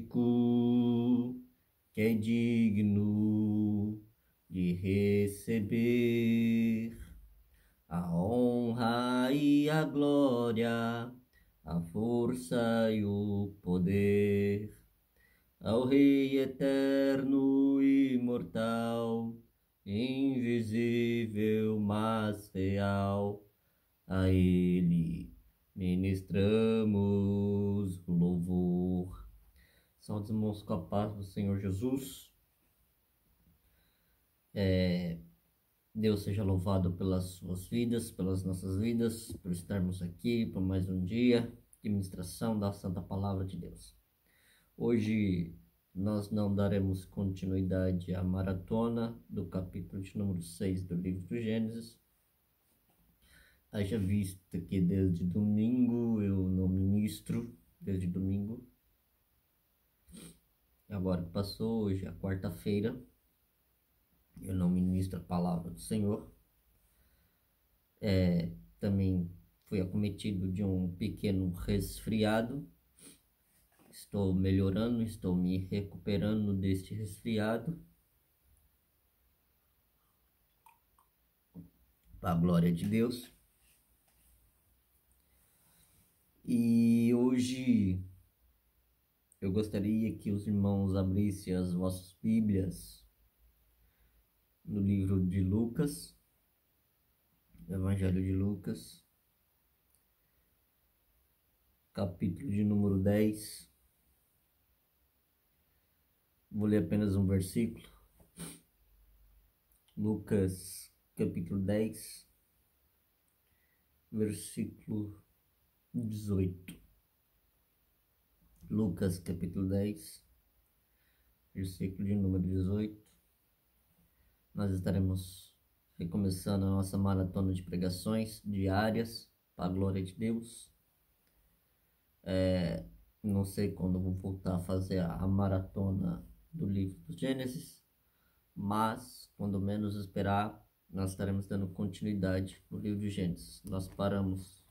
único que é digno de receber a honra e a glória, a força e o poder, ao Rei eterno e imortal, invisível, mas real. A Ele ministramos louvor. Salve, irmãos, com a paz do Senhor Jesus. Deus seja louvado pelas suas vidas, pelas nossas vidas, por estarmos aqui por mais um dia de ministração da Santa Palavra de Deus. Hoje nós não daremos continuidade à maratona do capítulo de número 6 do livro do Gênesis. Haja visto que desde domingo eu não ministro, desde domingo. Agora que passou, hoje é quarta-feira, eu não ministro a palavra do Senhor. Também fui acometido de um pequeno resfriado. Estou melhorando, estou me recuperando deste resfriado. Para a glória de Deus. E hoje eu gostaria que os irmãos abrissem as vossas Bíblias no livro de Lucas, Evangelho de Lucas, capítulo de número 10. Vou ler apenas um versículo. Lucas, capítulo 10, versículo 18. Lucas, capítulo 10, versículo de número 18. Nós estaremos recomeçando a nossa maratona de pregações diárias, para a glória de Deus. Não sei quando eu vou voltar a fazer a maratona do livro do Gênesis, mas quando menos esperar, nós estaremos dando continuidade no livro de Gênesis. Nós paramos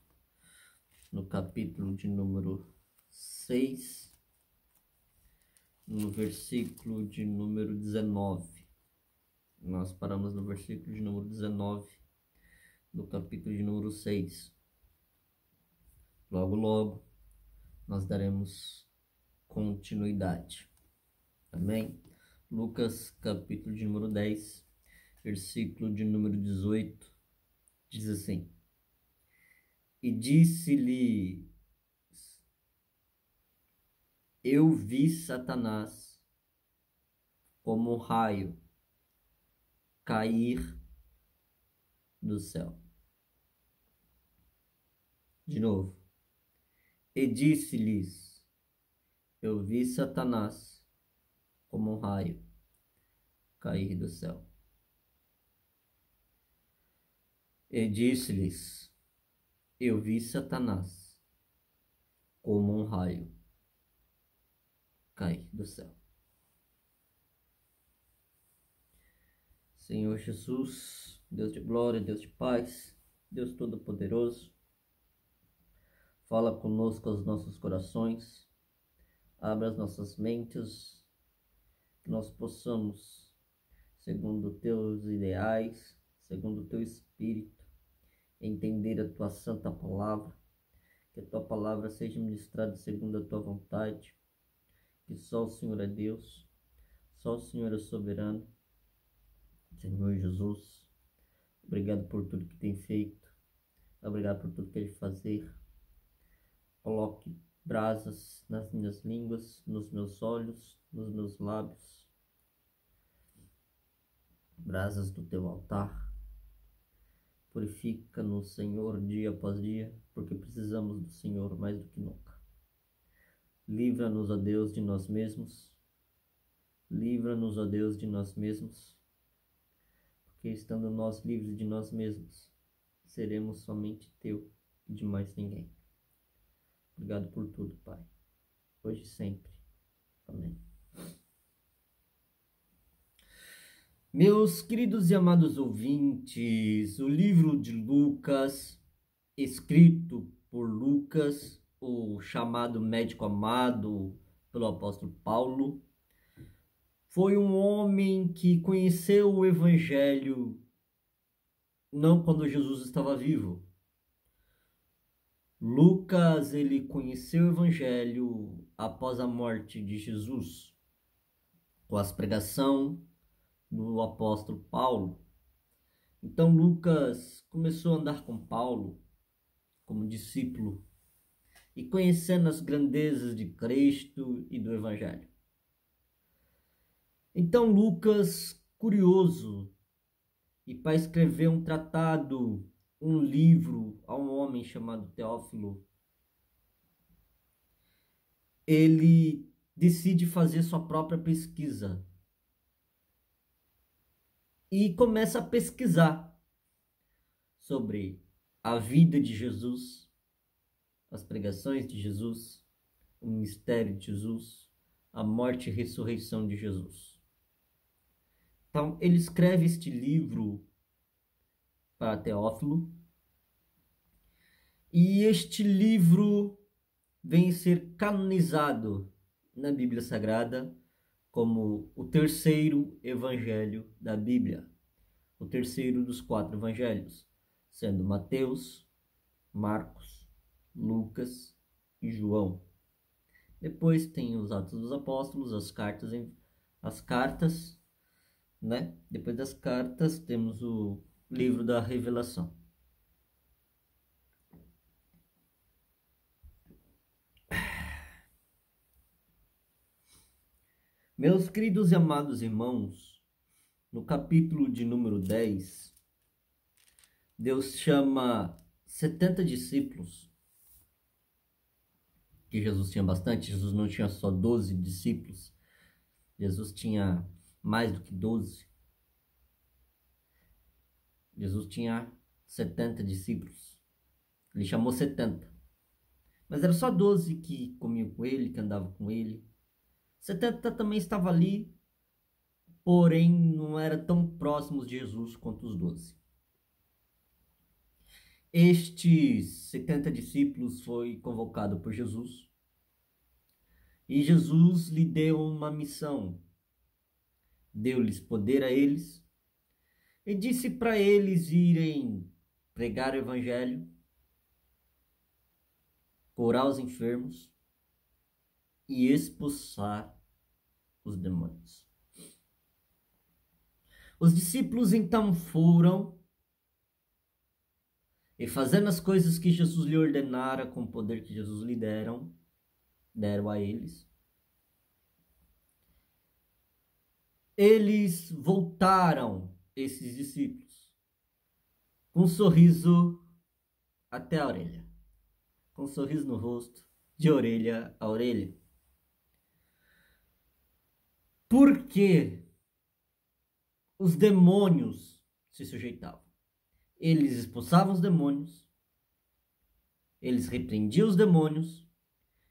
no capítulo de número 6, no versículo de número 19. Nós paramos no versículo de número 19, do capítulo de número 6. Logo, logo, nós daremos continuidade. Amém? Lucas, capítulo de número 10, versículo de número 18, diz assim: E disse-lhe: Eu vi Satanás como um raio cair do céu. De novo. E disse-lhes: Eu vi Satanás como um raio cair do céu. E disse-lhes: Eu vi Satanás como um raio cair do céu. Senhor Jesus, Deus de glória, Deus de paz, Deus Todo-Poderoso, fala conosco aos nossos corações, abra as nossas mentes, que nós possamos, segundo teus ideais, segundo o teu Espírito, entender a tua santa palavra, que a tua palavra seja ministrada segundo a tua vontade, que só o Senhor é Deus, só o Senhor é soberano. Senhor Jesus, obrigado por tudo que tem feito, obrigado por tudo que ele fazer. Coloque brasas nas minhas línguas, nos meus olhos, nos meus lábios, brasas do teu altar. Purifica-nos, Senhor, dia após dia, porque precisamos do Senhor mais do que nunca. Livra-nos, ó Deus, de nós mesmos. Livra-nos, ó Deus, de nós mesmos, porque estando nós livres de nós mesmos, seremos somente teu e de mais ninguém. Obrigado por tudo, Pai, hoje e sempre. Amém. Meus queridos e amados ouvintes, o livro de Lucas, escrito por Lucas, o chamado médico amado, pelo apóstolo Paulo, foi um homem que conheceu o Evangelho não quando Jesus estava vivo. Lucas, ele conheceu o Evangelho após a morte de Jesus, com a pregação do apóstolo Paulo. Então Lucas começou a andar com Paulo como discípulo e conhecendo as grandezas de Cristo e do Evangelho. Então Lucas, curioso, e para escrever um tratado, um livro a um homem chamado Teófilo, ele decide fazer sua própria pesquisa e começa a pesquisar sobre a vida de Jesus, as pregações de Jesus, o mistério de Jesus, a morte e ressurreição de Jesus. Então, ele escreve este livro para Teófilo, e este livro vem ser canonizado na Bíblia Sagrada como o terceiro evangelho da Bíblia, o terceiro dos 4 evangelhos, sendo Mateus, Marcos, Lucas e João. Depois tem os Atos dos Apóstolos, as cartas, né? Depois das cartas temos o livro da Revelação. Meus queridos e amados irmãos, no capítulo de número 10, Deus chama 70 discípulos, que Jesus tinha bastante. Jesus não tinha só 12 discípulos, Jesus tinha mais do que 12. Jesus tinha 70 discípulos, ele chamou 70, mas era só 12 que comiam com ele, que andavam com ele. 70 também estavam ali, porém não eram tão próximos de Jesus quanto os 12. Estes 70 discípulos foi convocado por Jesus, e Jesus lhe deu uma missão, deu-lhes poder a eles, e disse para eles irem pregar o evangelho, curar os enfermos e expulsar os demônios. Os discípulos então foram e, fazendo as coisas que Jesus lhe ordenara com o poder que Jesus lhe deram a eles, eles voltaram, esses discípulos, com um sorriso até a orelha, com um sorriso no rosto, de orelha a orelha. Porque os demônios se sujeitavam. Eles expulsavam os demônios, eles repreendiam os demônios,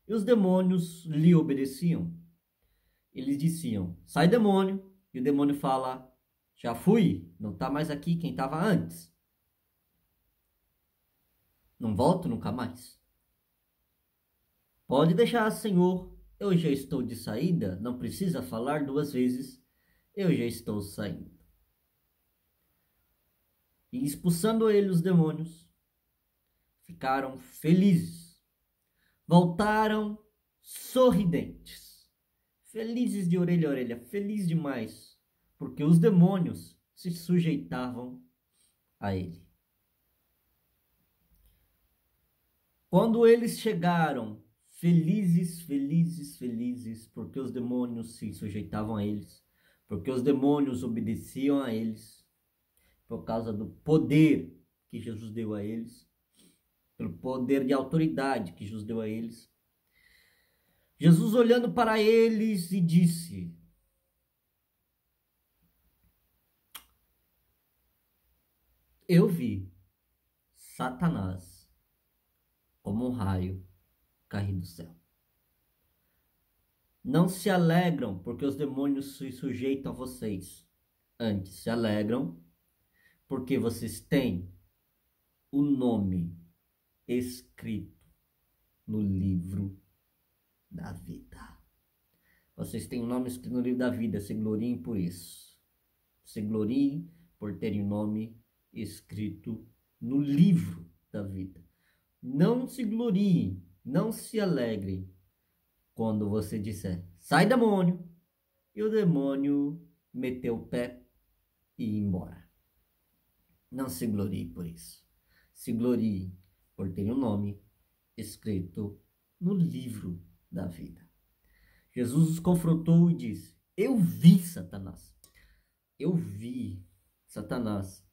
e os demônios lhe obedeciam. Eles diziam: sai demônio, e o demônio fala: já fui, não está mais aqui quem estava antes. Não volto nunca mais. Pode deixar, Senhor, eu já estou de saída, não precisa falar 2 vezes, eu já estou saindo. E expulsando ele os demônios, ficaram felizes. Voltaram sorridentes, felizes de orelha a orelha, felizes demais, porque os demônios se sujeitavam a ele. Quando eles chegaram, felizes, felizes, felizes, porque os demônios se sujeitavam a eles, porque os demônios obedeciam a eles, por causa do poder que Jesus deu a eles, pelo poder de autoridade que Jesus deu a eles. Jesus, olhando para eles, e disse: eu vi Satanás como um raio cair do céu. Não se alegram porque os demônios se sujeitam a vocês. Antes se alegram porque vocês têm o nome escrito no livro da vida. Vocês têm o nome escrito no livro da vida, se gloriem por isso. Se gloriem por terem o nome escrito no livro da vida. Não se gloriem, não se alegrem quando você disser, sai demônio, e o demônio meteu o pé e ir embora. Não se glorie por isso. Se glorie por ter um nome escrito no livro da vida. Jesus os confrontou e disse, eu vi Satanás. Eu vi Satanás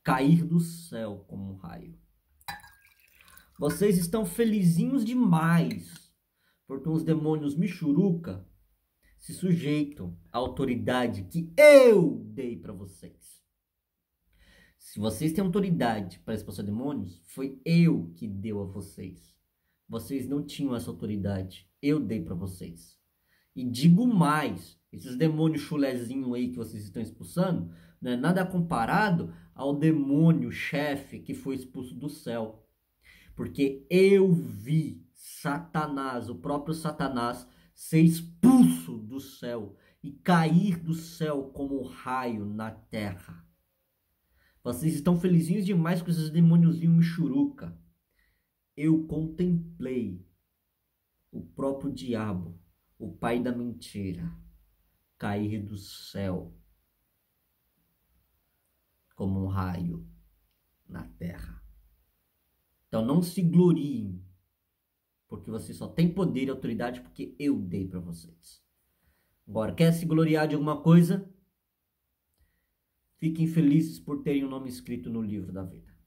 cair do céu como um raio. Vocês estão felizinhos demais, porque os demônios michuruca se sujeitam à autoridade que eu dei para vocês. Se vocês têm autoridade para expulsar demônios, foi eu que deu a vocês. Vocês não tinham essa autoridade, eu dei para vocês. E digo mais, esses demônios chulezinhos aí que vocês estão expulsando, não é nada comparado ao demônio chefe que foi expulso do céu. Porque eu vi Satanás, o próprio Satanás, ser expulso do céu e cair do céu como um raio na terra. Vocês estão felizinhos demais com esses demôniozinhos michuruca. Eu contemplei o próprio diabo, o pai da mentira, cair do céu como um raio na terra. Então não se gloriem, porque vocês só têm poder e autoridade porque eu dei para vocês. Agora, quer se gloriar de alguma coisa? Fiquem felizes por terem o nome escrito no livro da vida.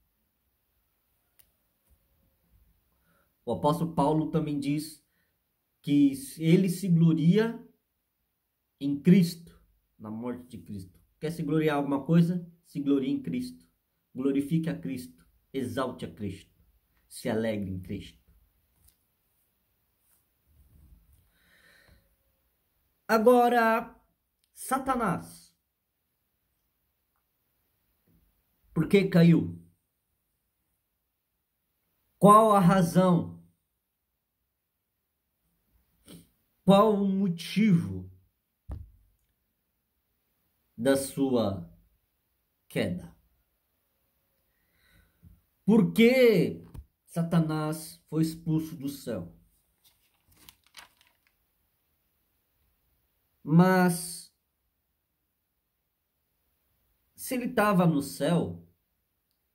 O apóstolo Paulo também diz que ele se gloria em Cristo, na morte de Cristo. Quer se gloriar em alguma coisa? Se glorie em Cristo. Glorifique a Cristo. Exalte a Cristo. Se alegre em Cristo. Agora, Satanás. Por que caiu? Qual a razão? Qual o motivo da sua queda? Por que Satanás foi expulso do céu? Mas se ele estava no céu,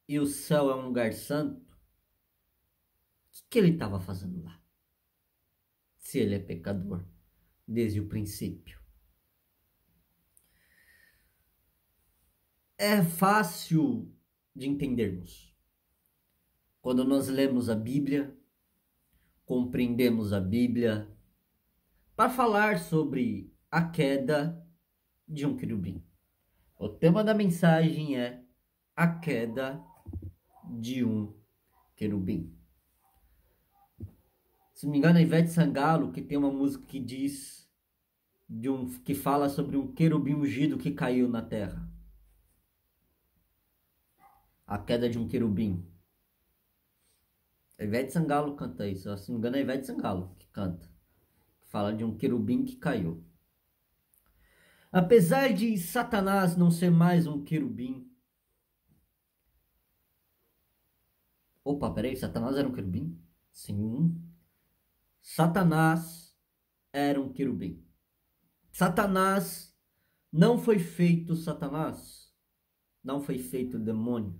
e o céu é um lugar santo, o que ele estava fazendo lá? Se ele é pecador desde o princípio. É fácil de entendermos. Quando nós lemos a Bíblia, compreendemos a Bíblia, para falar sobre a queda de um querubim. O tema da mensagem é a queda de um querubim. Se não me engano, é Ivete Sangalo que tem uma música que diz que fala sobre um querubim ungido que caiu na terra. A queda de um querubim. A Ivete Sangalo canta isso. Se não me engano, é Ivete Sangalo que canta. Fala de um querubim que caiu. Apesar de Satanás não ser mais um querubim. Opa, peraí, Satanás era um querubim? Sim. Satanás era um querubim. Satanás não foi feito Satanás. Não foi feito demônio.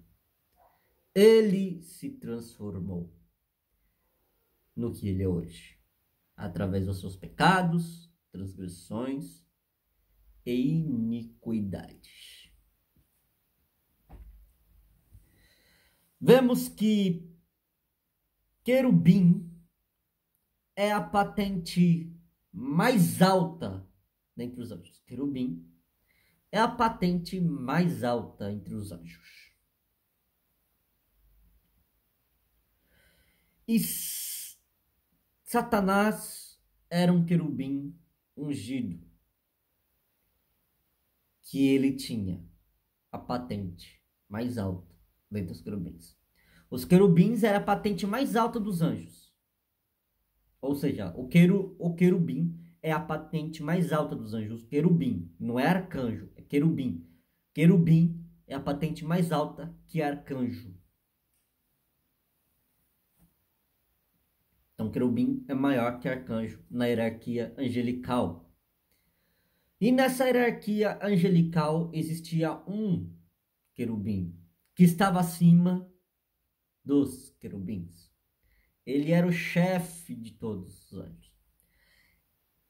Ele se transformou no que ele é hoje. Através dos seus pecados, transgressões e iniquidades. Vemos que querubim é a patente mais alta dentre os anjos. Querubim é a patente mais alta entre os anjos. E Satanás era um querubim ungido, que ele tinha a patente mais alta dentre os querubins. Os querubins era a patente mais alta dos anjos. Ou seja, o querubim é a patente mais alta dos anjos, querubim. Não é arcanjo, é querubim. Querubim é a patente mais alta que arcanjo. Então, querubim é maior que arcanjo na hierarquia angelical. E nessa hierarquia angelical existia um querubim que estava acima dos querubins. Ele era o chefe de todos os anjos.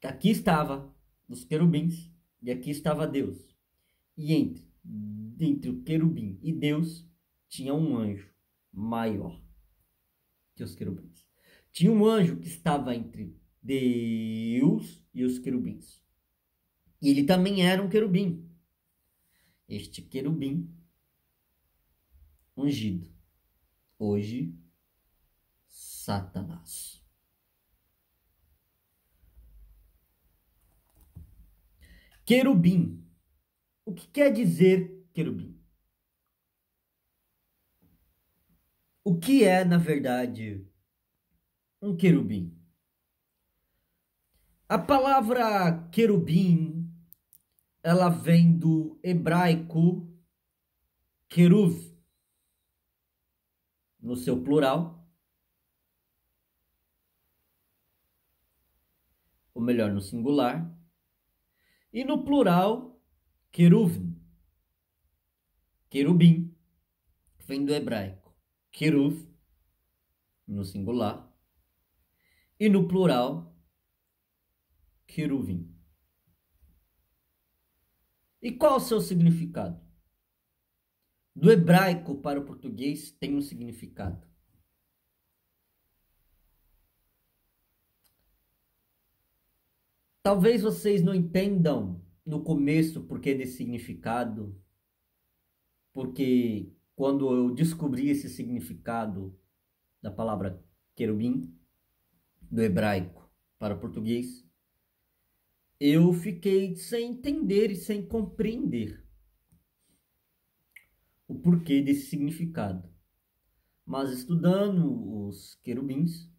Aqui estava os querubins e aqui estava Deus. E entre o querubim e Deus tinha um anjo maior que os querubins. Tinha um anjo que estava entre Deus e os querubins. E ele também era um querubim. Este querubim ungido. Hoje, Satanás. Querubim. O que quer dizer querubim? O que é, na verdade, um querubim? A palavra querubim, ela vem do hebraico queruv, no seu plural, ou melhor, no singular, e no plural, queruvim. Querubim vem do hebraico queruv, no singular, e no plural, queruvim. E qual o seu significado? Do hebraico para o português tem um significado. Talvez vocês não entendam no começo o porquê desse significado, porque quando eu descobri esse significado da palavra querubim, do hebraico para o português, eu fiquei sem entender e sem compreender o porquê desse significado. Mas estudando os querubins,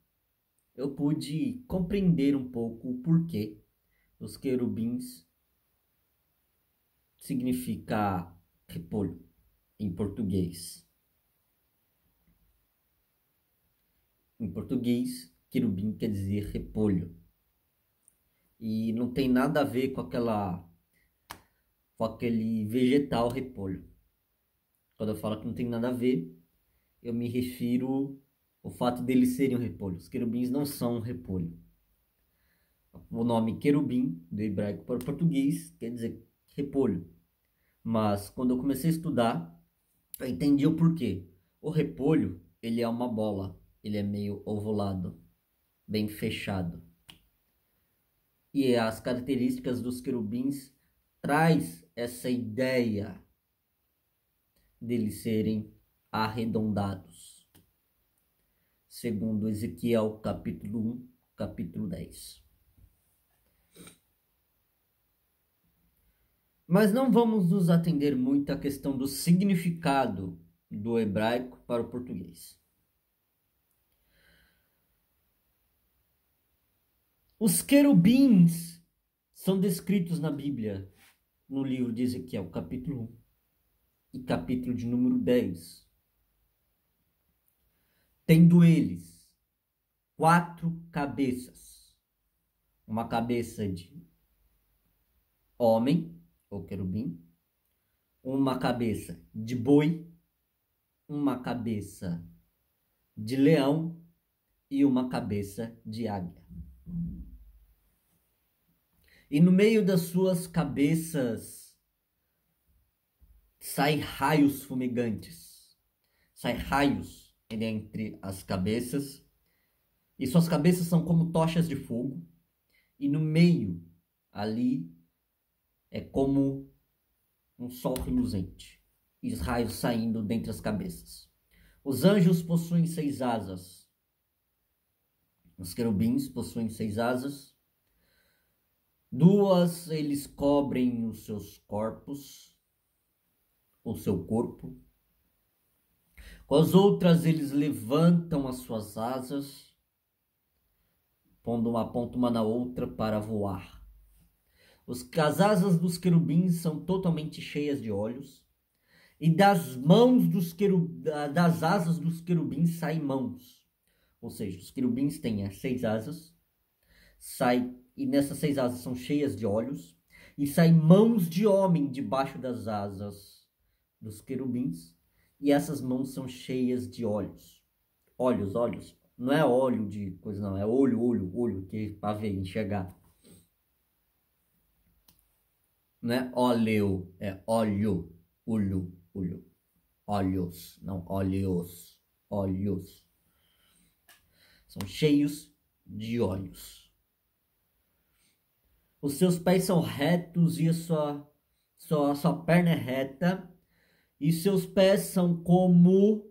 eu pude compreender um pouco o porquê os querubins significa repolho em português. Em português, querubim quer dizer repolho. E não tem nada a ver com aquele vegetal repolho. Quando eu falo que não tem nada a ver, eu me refiro ao fato deles serem um repolho. Os querubins não são um repolho. O nome querubim, do hebraico para o português, quer dizer repolho. Mas quando eu comecei a estudar, eu entendi o porquê. O repolho, ele é uma bola. Ele é meio ovulado, bem fechado. E as características dos querubins traz essa ideia deles serem arredondados. Segundo Ezequiel, capítulo 1, capítulo 10. Mas não vamos nos atender muito à questão do significado do hebraico para o português. Os querubins são descritos na Bíblia, no livro de Ezequiel, capítulo 1 e capítulo de número 10. Tendo eles 4 cabeças. Uma cabeça de homem, ou querubim, uma cabeça de boi, uma cabeça de leão e uma cabeça de águia. E no meio das suas cabeças saem raios fumegantes. Saem raios entre as cabeças. E suas cabeças são como tochas de fogo. E no meio, ali, é como um sol reluzente. E os raios saindo dentre as cabeças. Os anjos possuem 6 asas. Os querubins possuem 6 asas. 2 eles cobrem os seus corpos, o seu corpo. Com as outras eles levantam as suas asas, pondo uma ponta uma na outra para voar. As asas dos querubins são totalmente cheias de olhos. E das mãos das asas dos querubins saem mãos. Ou seja, os querubins têm as 6 asas. E nessas 6 asas são cheias de olhos. E saem mãos de homem debaixo das asas dos querubins. E essas mãos são cheias de olhos. Olhos. Não é óleo de coisa, não. É olho, que é para ver, enxergar. Não é óleo, é olho. Olhos, não olhos. Olhos. São cheios de olhos. Os seus pés são retos e a sua perna é reta. E seus pés são como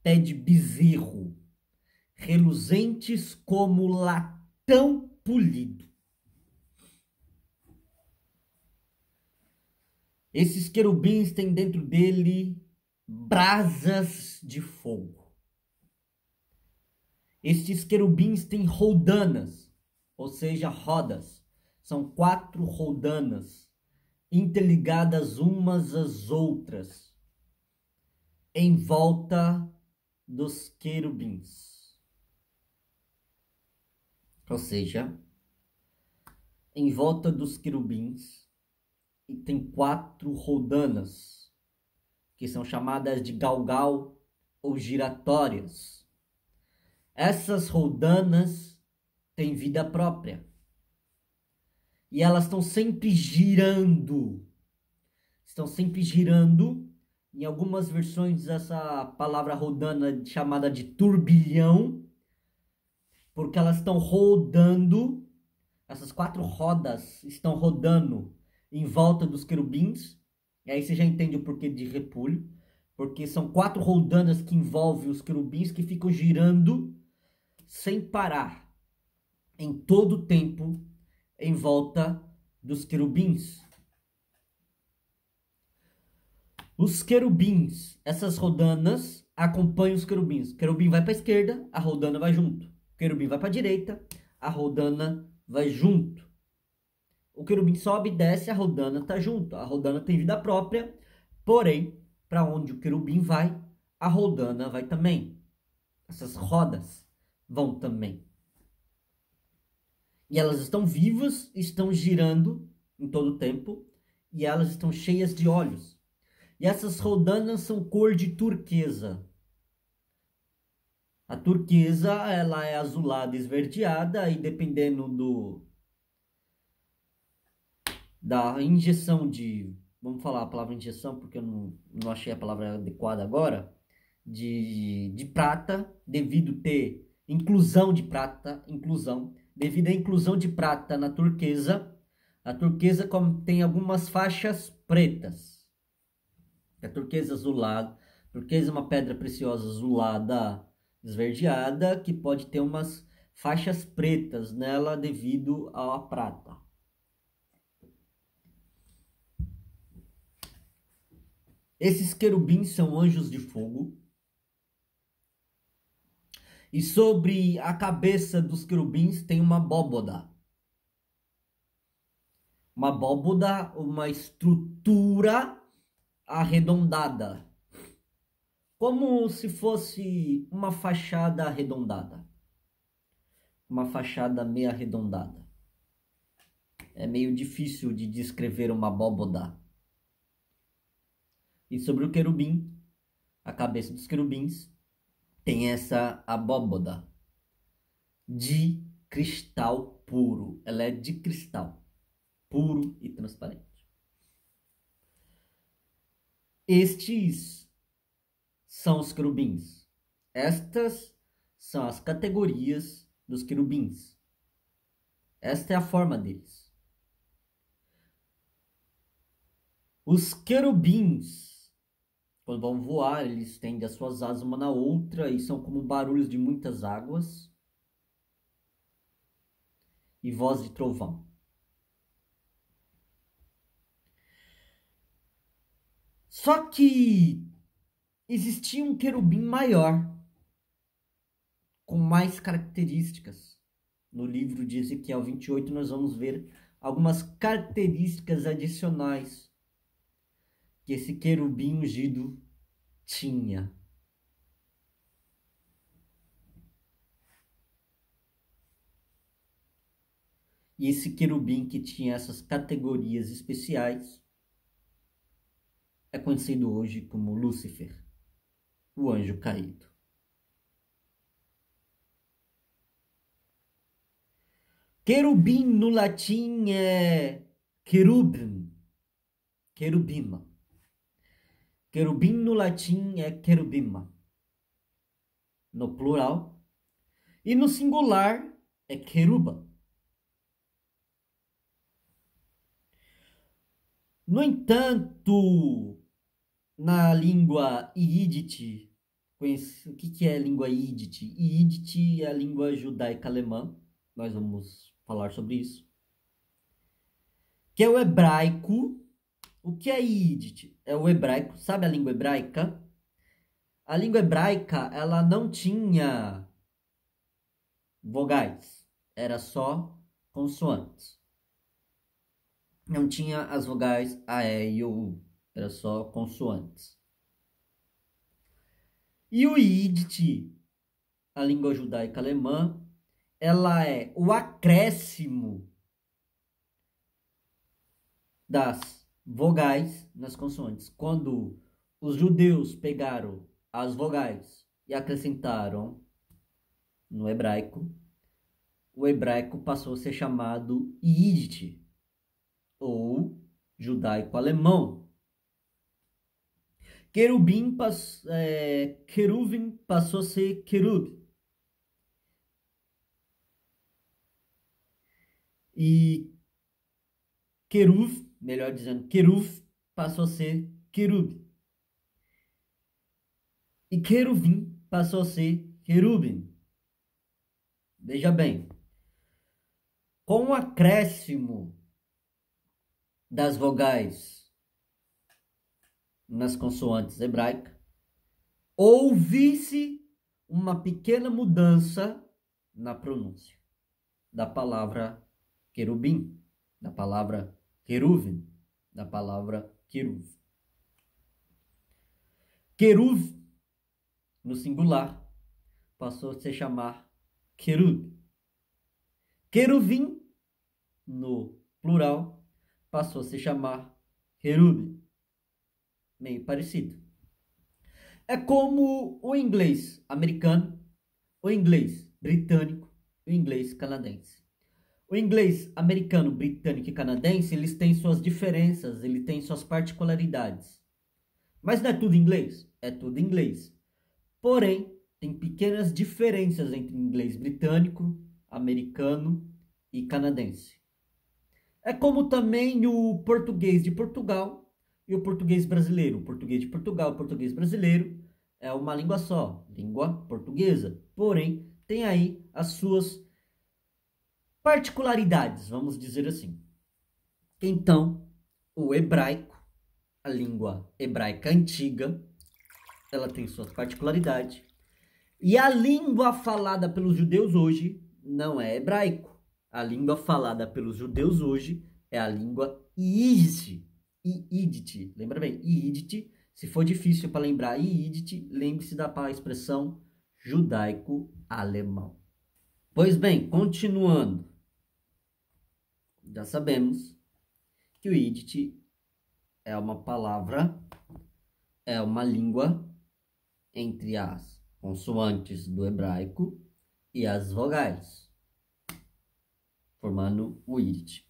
pé de bezerro, reluzentes como latão polido. Esses querubins têm dentro dele brasas de fogo. Estes querubins têm roldanas, ou seja, rodas. São 4 roldanas, interligadas umas às outras, em volta dos querubins. Ou seja, em volta dos querubins, e tem 4 roldanas, que são chamadas de galgal ou giratórias. Essas roldanas têm vida própria. E elas estão sempre girando. Estão sempre girando. Em algumas versões, essa palavra rodana é chamada de turbilhão, porque elas estão rodando. Essas 4 rodas estão rodando em volta dos querubins. E aí você já entende o porquê de repulho. Porque são 4 roldanas que envolvem os querubins que ficam girando sem parar, em todo o tempo, em volta dos querubins. Os querubins, essas rodanas, acompanham os querubins. O querubim vai para a esquerda, a rodana vai junto. O querubim vai para a direita, a rodana vai junto. O querubim sobe e desce, a rodana está junto. A rodana tem vida própria, porém, para onde o querubim vai, a rodana vai também. Essas rodas vão também. E elas estão vivas, estão girando em todo o tempo, e elas estão cheias de olhos. E essas rodanas são cor de turquesa. A turquesa, ela é azulada, esverdeada, e dependendo da injeção de... Vamos falar a palavra injeção, porque eu não achei a palavra adequada agora. De prata, devido ter inclusão de prata, devido à inclusão de prata na turquesa, a turquesa tem algumas faixas pretas. A turquesa azulada, turquesa é uma pedra preciosa azulada, esverdeada, que pode ter umas faixas pretas nela devido à prata. Esses querubins são anjos de fogo. E sobre a cabeça dos querubins tem uma abóboda. Uma abóboda, uma estrutura arredondada. Como se fosse uma fachada arredondada. Uma fachada meio arredondada. É meio difícil de descrever uma abóboda. E sobre o querubim, a cabeça dos querubins, tem essa abóboda de cristal puro. Ela é de cristal puro e transparente. Estes são os querubins. Estas são as categorias dos querubins. Esta é a forma deles. Os querubins, quando vão voar, eles tendem as suas asas uma na outra e são como barulhos de muitas águas e voz de trovão. Só que existia um querubim maior, com mais características. No livro de Ezequiel 28 nós vamos ver algumas características adicionais que esse querubim ungido tinha. E esse querubim que tinha essas categorias especiais é conhecido hoje como Lúcifer, o anjo caído. Querubim no latim é querubim, querubima. Querubim no latim é querubima, no plural. E no singular é queruba. No entanto, na língua Yiddish, o que é a língua Yiddish? Yiddish é a língua judaica alemã, nós vamos falar sobre isso. Que é o hebraico. O que é Yiddish? É o hebraico, sabe a língua hebraica? A língua hebraica, ela não tinha vogais, era só consoantes. Não tinha as vogais A, E e o U, era só consoantes. E o Yiddish, a língua judaica alemã, ela é o acréscimo das vogais nas consoantes. Quando os judeus pegaram as vogais e acrescentaram no hebraico, o hebraico passou a ser chamado Yiddish, ou judaico-alemão. Querubim, queruvim passou a ser querub. E queruv, melhor dizendo, queruv passou a ser querub. E queruvim passou a ser querubim. Veja bem, com o acréscimo das vogais nas consoantes hebraicas, houve-se uma pequena mudança na pronúncia da palavra querubim, da palavra queruvim, da palavra queruv. Queruv, no singular, passou a se chamar querub. Queruvim, no plural, passou a se chamar querub. Meio parecido. É como o inglês americano, o inglês britânico e o inglês canadense. O inglês americano, britânico e canadense, eles têm suas diferenças, eles têm suas particularidades. Mas não é tudo inglês? É tudo inglês. Porém, tem pequenas diferenças entre inglês britânico, americano e canadense. É como também o português de Portugal e o português brasileiro. O português de Portugal e o português brasileiro é uma língua só, língua portuguesa. Porém, tem aí as suas particularidades, vamos dizer assim. Então, o hebraico, a língua hebraica antiga, ela tem suas particularidades. E a língua falada pelos judeus hoje não é hebraico. A língua falada pelos judeus hoje é a língua Yiddish. Yiddish, lembra bem? Yiddish, se for difícil para lembrar Yiddish, lembre-se da expressão judaico-alemão. Pois bem, continuando. Já sabemos que o Yiddish é uma palavra, é uma língua entre as consoantes do hebraico e as vogais, formando o Yiddish.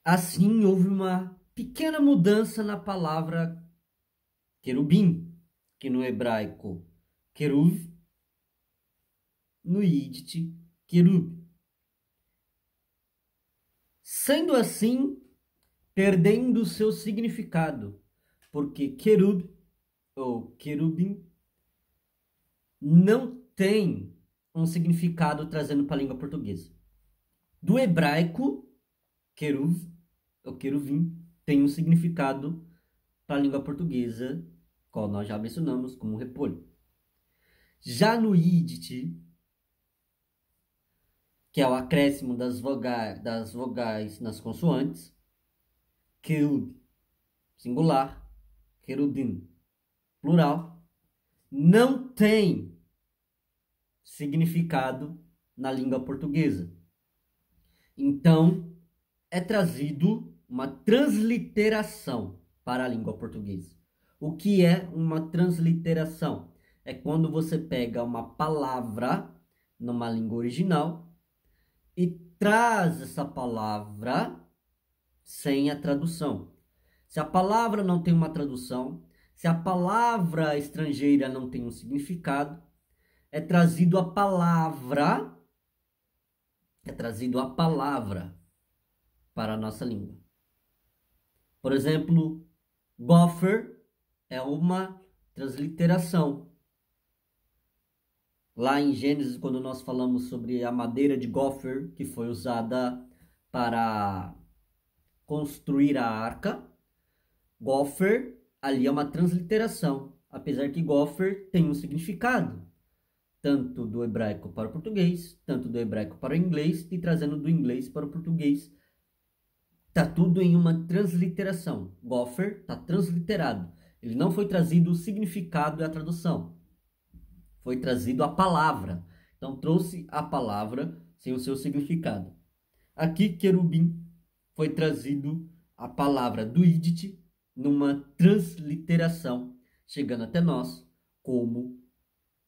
Assim, houve uma pequena mudança na palavra querubim, que no hebraico queruv, no Yiddish querub. Sendo assim, perdendo seu significado, porque querub ou querubim não tem um significado trazendo para a língua portuguesa. Do hebraico, queruv ou queruvim tem um significado para a língua portuguesa, qual nós já mencionamos como repolho. Já no Yiddish, que é o acréscimo das vogais nas consoantes. Querub, singular. Querubim, plural. Não tem significado na língua portuguesa. Então, é trazido uma transliteração para a língua portuguesa. O que é uma transliteração? É quando você pega uma palavra numa língua original e traz essa palavra sem a tradução. Se a palavra não tem uma tradução, se a palavra estrangeira não tem um significado, é trazido a palavra para a nossa língua. Por exemplo, gopher é uma transliteração. Lá em Gênesis, quando nós falamos sobre a madeira de gopher, que foi usada para construir a arca, gopher ali é uma transliteração, apesar que gopher tem um significado, tanto do hebraico para o português, tanto do hebraico para o inglês, e trazendo do inglês para o português. Está tudo em uma transliteração. Gopher está transliterado. Ele não foi trazido o significado e a tradução. Foi trazido a palavra. Então trouxe a palavra sem o seu significado. Aqui, querubim, foi trazido a palavra do Yiddish numa transliteração, chegando até nós como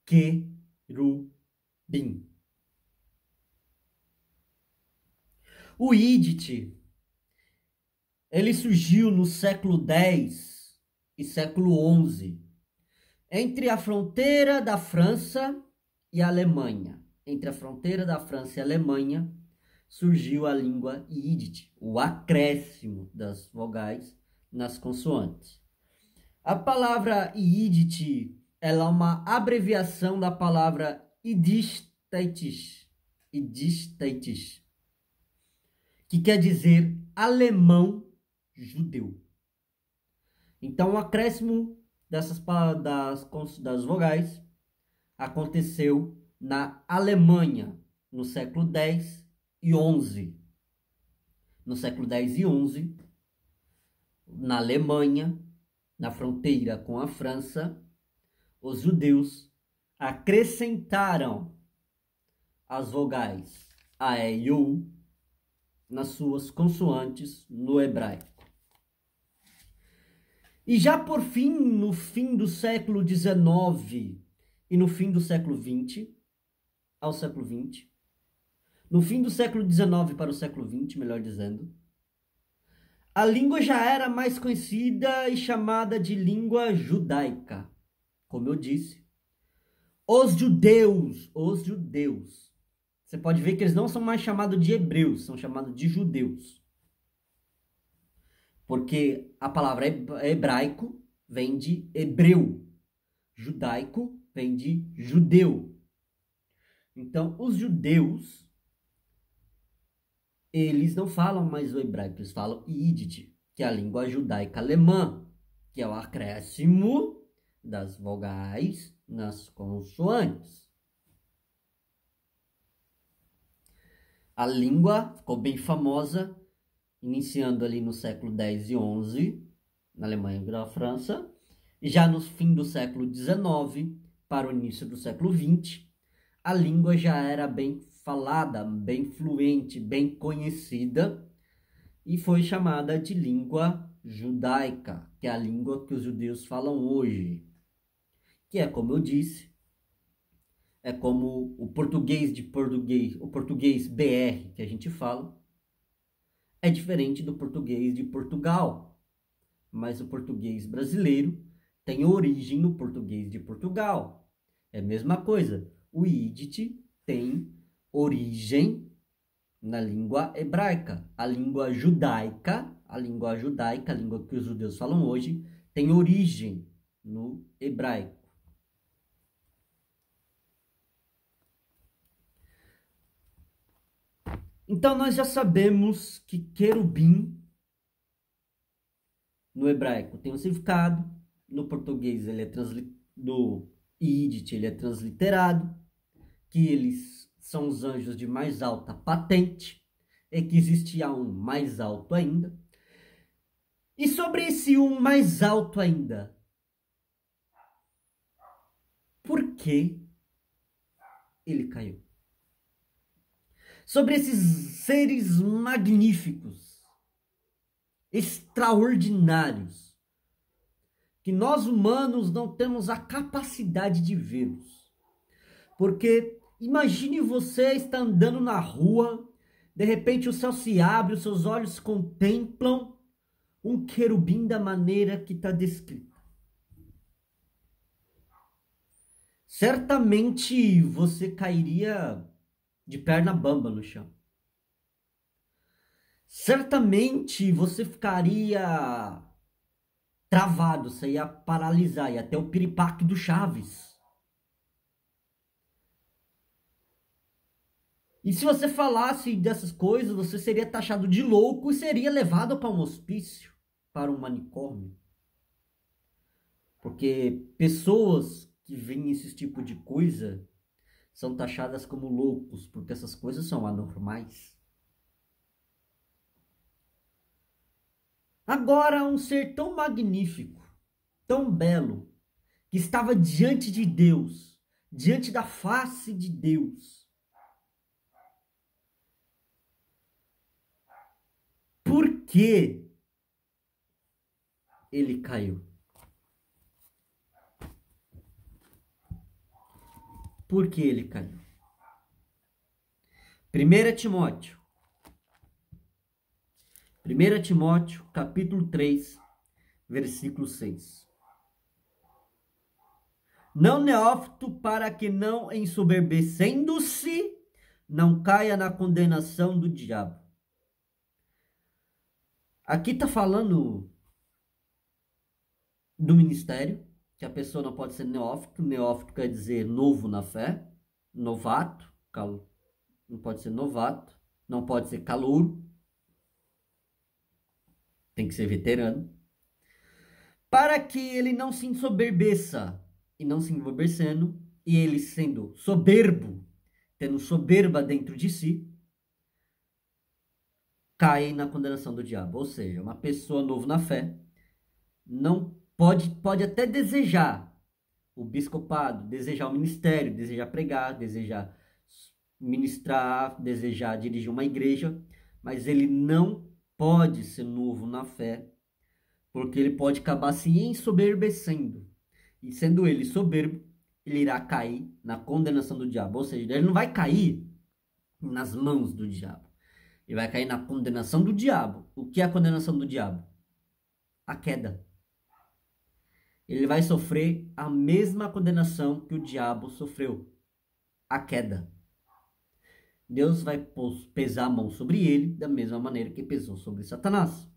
querubim. O Yiddish, ele surgiu no século X e século XI, entre a fronteira da França e a Alemanha. Entre a fronteira da França e a Alemanha surgiu a língua Yiddish, o acréscimo das vogais nas consoantes. A palavra Yiddish, ela é uma abreviação da palavra Yiddishkeit, que quer dizer alemão judeu. Então, o acréscimo das vogais aconteceu na Alemanha no século X e XI. No século X e XI, na Alemanha, na fronteira com a França, os judeus acrescentaram as vogais a, e, e, u nas suas consoantes no hebraico. E já por fim, no fim do século XIX e no fim do século XX, ao século XX, no fim do século XIX para o século XX, melhor dizendo, a língua já era mais conhecida e chamada de língua judaica. Como eu disse, os judeus, você pode ver que eles não são mais chamados de hebreus, são chamados de judeus. Porque a palavra hebraico vem de hebreu, judaico vem de judeu. Então, os judeus, eles não falam mais o hebraico, eles falam Yiddish, que é a língua judaica alemã, que é o acréscimo das vogais nas consoantes. A língua ficou bem famosa, iniciando ali no século X e XI, na Alemanha e na França, e já no fim do século XIX, para o início do século XX, a língua já era bem falada, bem fluente, bem conhecida, e foi chamada de língua judaica, que é a língua que os judeus falam hoje, que é, como eu disse, é como o português, o português BR que a gente fala, é diferente do português de Portugal, mas o português brasileiro tem origem no português de Portugal. É a mesma coisa, o Yiddish tem origem na língua hebraica. A língua judaica, a língua que os judeus falam hoje, tem origem no hebraico. Então, nós já sabemos que querubim, no hebraico, tem um significado. No português, do Yiddish, ele é transliterado. Que eles são os anjos de mais alta patente, e que existia um mais alto ainda. E sobre esse um mais alto ainda, por que ele caiu? Sobre esses seres magníficos, extraordinários, que nós humanos não temos a capacidade de vê-los. Porque imagine você estar andando na rua, de repente o céu se abre, os seus olhos contemplam um querubim da maneira que está descrita. Certamente você cairia de perna bamba no chão. Certamente você ficaria travado, você ia paralisar, ia até o piripaque do Chaves. E se você falasse dessas coisas, você seria taxado de louco e seria levado para um hospício, para um manicômio. Porque pessoas que veem esse tipo de coisa são taxadas como loucos, porque essas coisas são anormais. Agora, um ser tão magnífico, tão belo, que estava diante de Deus, diante da face de Deus. Por que ele caiu? Por que ele caiu? 1 Timóteo, capítulo 3, versículo 6. Não neófito, para que não ensoberbecendo-se, não caia na condenação do diabo. Aqui está falando do ministério, que a pessoa não pode ser neófito. Neófito quer dizer novo na fé, novato, não pode ser novato, não pode ser calouro, tem que ser veterano. Para que ele não se ensoberbeça, e não se ensoberbecendo, e ele sendo soberbo, tendo soberba dentro de si, cai na condenação do diabo. Ou seja, uma pessoa nova na fé não pode até desejar o bispopado, desejar o ministério, desejar pregar, desejar ministrar, desejar dirigir uma igreja, mas ele não pode ser novo na fé, porque ele pode acabar se ensoberbecendo. E sendo ele soberbo, ele irá cair na condenação do diabo. Ou seja, ele não vai cair nas mãos do diabo. Ele vai cair na condenação do diabo. O que é a condenação do diabo? A queda. Ele vai sofrer a mesma condenação que o diabo sofreu. A queda. Deus vai pesar a mão sobre ele da mesma maneira que pesou sobre Satanás.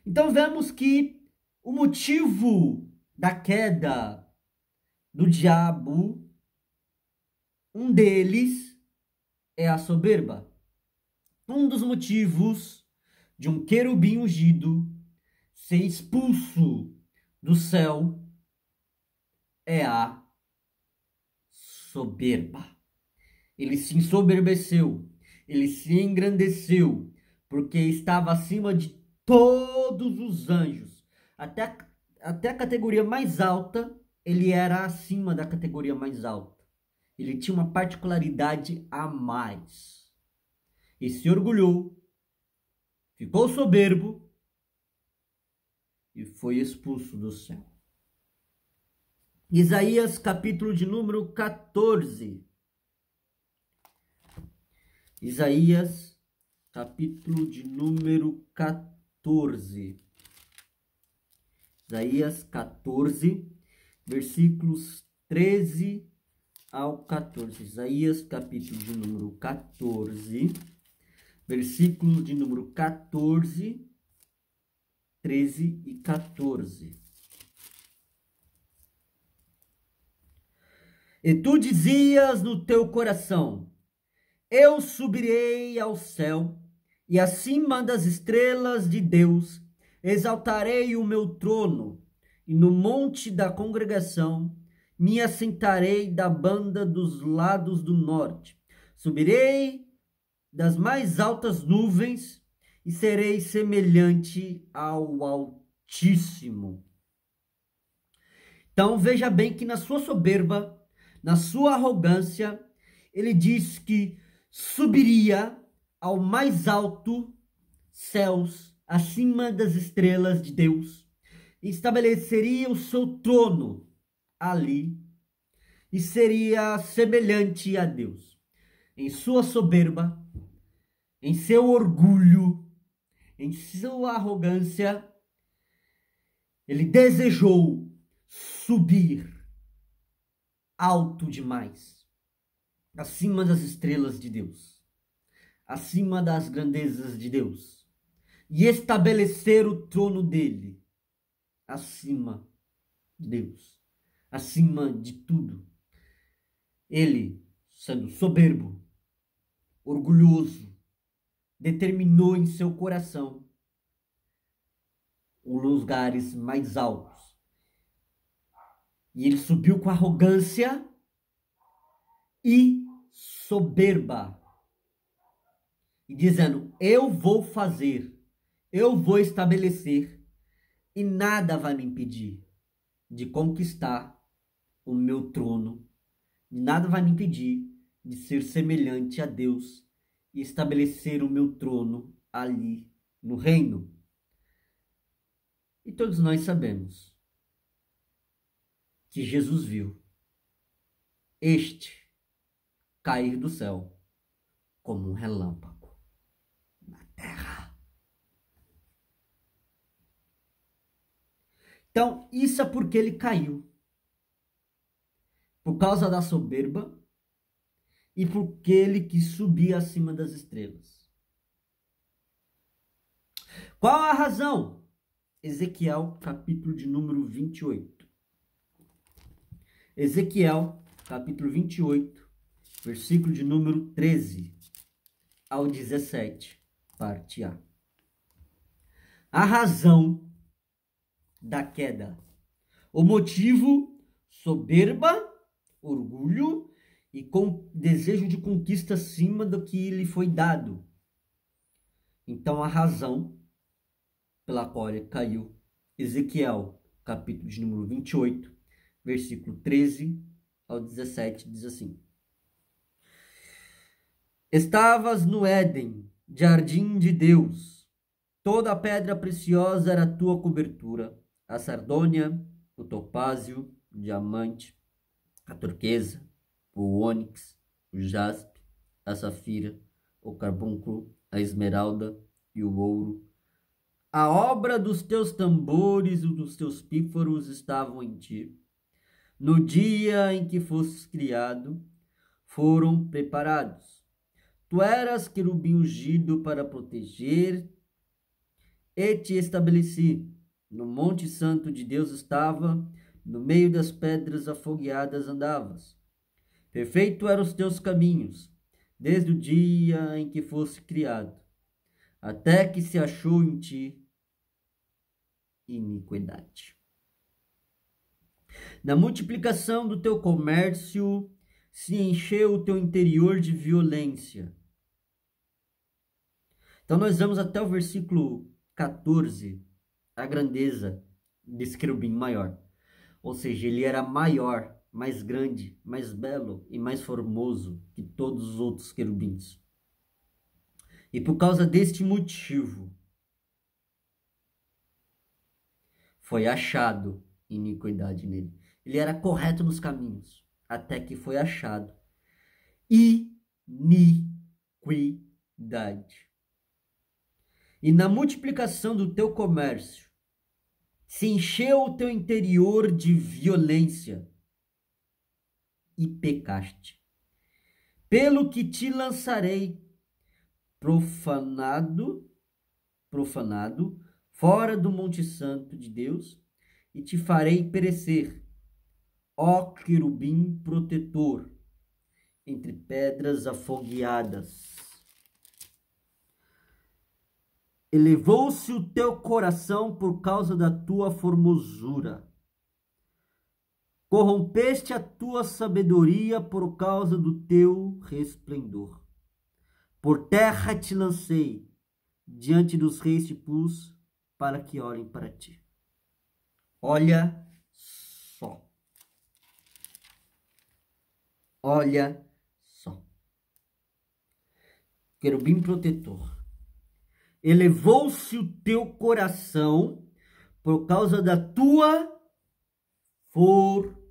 Então vemos que o motivo da queda do diabo, um deles é a soberba. Um dos motivos de um querubim ungido ser expulso do céu é a soberba. Ele se ensoberbeceu, ele se engrandeceu, porque estava acima de todos os anjos. Até a categoria mais alta, ele era acima da categoria mais alta. Ele tinha uma particularidade a mais. E se orgulhou, ficou soberbo e foi expulso do céu. Isaías, capítulo de número 14. Isaías, capítulo de número 14. Isaías 14, versículos 13 ao 14. Isaías, capítulo de número 14, versículos de número 14, 13 e 14. E tu dizias no teu coração: eu subirei ao céu, e acima das estrelas de Deus exaltarei o meu trono, e no monte da congregação me assentarei da banda dos lados do norte, Subirei das mais altas nuvens e serei semelhante ao Altíssimo. Então veja bem que na sua soberba, na sua arrogância, ele diz que subiria ao mais alto céus, acima das estrelas de Deus, e estabeleceria o seu trono ali, e seria semelhante a Deus. Em sua soberba, em seu orgulho, em sua arrogância, ele desejou subir alto demais, acima das estrelas de Deus, acima das grandezas de Deus, e estabelecer o trono dele acima de Deus, acima de tudo. Ele, sendo soberbo, orgulhoso, determinou em seu coração os lugares mais altos. E ele subiu com arrogância e soberba, e dizendo: eu vou fazer, eu vou estabelecer, e nada vai me impedir de conquistar o meu trono, nada vai me impedir de ser semelhante a Deus e estabelecer o meu trono ali no reino. E todos nós sabemos que Jesus viu este cair do céu como um relâmpago na terra. Então, isso é porque ele caiu. Por causa da soberba e porque ele quis subir acima das estrelas. Qual a razão? Ezequiel, capítulo de número 28. Ezequiel, capítulo 28, versículo de número 13 ao 17, parte A. A razão da queda. O motivo: soberba, orgulho e com desejo de conquista acima do que lhe foi dado. Então a razão pela qual ele caiu. Ezequiel, capítulo de número 28, versículo 13 ao 17, diz assim: Estavas no Éden, jardim de Deus. Toda a pedra preciosa era a tua cobertura, a sardônia, o topázio, o diamante, a turquesa, o ônix, o jaspe, a safira, o carbúnculo, a esmeralda e o ouro. A obra dos teus tambores e dos teus pífaros estavam em ti. No dia em que fostes criado, foram preparados. Tu eras querubim ungido para proteger, e te estabeleci. No monte santo de Deus estava, no meio das pedras afogueadas andavas. Perfeito eram os teus caminhos, desde o dia em que foste criado, até que se achou em ti iniquidade. Na multiplicação do teu comércio, se encheu o teu interior de violência. Então nós vamos até o versículo 14, a grandeza desse querubim maior. Ou seja, ele era maior, mais grande, mais belo e mais formoso que todos os outros querubins. E por causa deste motivo, foi achado iniquidade nele. Ele era correto nos caminhos, até que foi achado iniquidade. E na multiplicação do teu comércio, se encheu o teu interior de violência e pecaste. Pelo que te lançarei profanado, fora do monte santo de Deus, e te farei perecer, ó querubim protetor, entre pedras afogueadas. Elevou-se o teu coração por causa da tua formosura. Corrompeste a tua sabedoria por causa do teu resplendor. Por terra te lancei, diante dos reis te pus, para que olhem para ti. Olha só. Olha só. Querubim protetor. Elevou-se o teu coração por causa da tua formosura.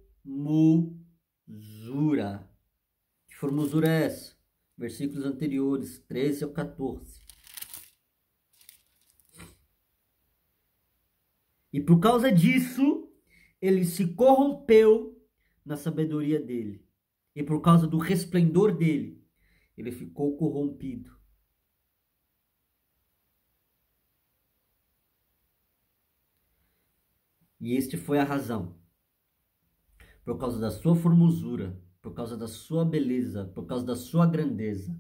Que formosura é essa? Versículos anteriores, 13 ao 14. E por causa disso, ele se corrompeu na sabedoria dele. E por causa do resplendor dele, ele ficou corrompido. E este foi a razão. Por causa da sua formosura, por causa da sua beleza, por causa da sua grandeza,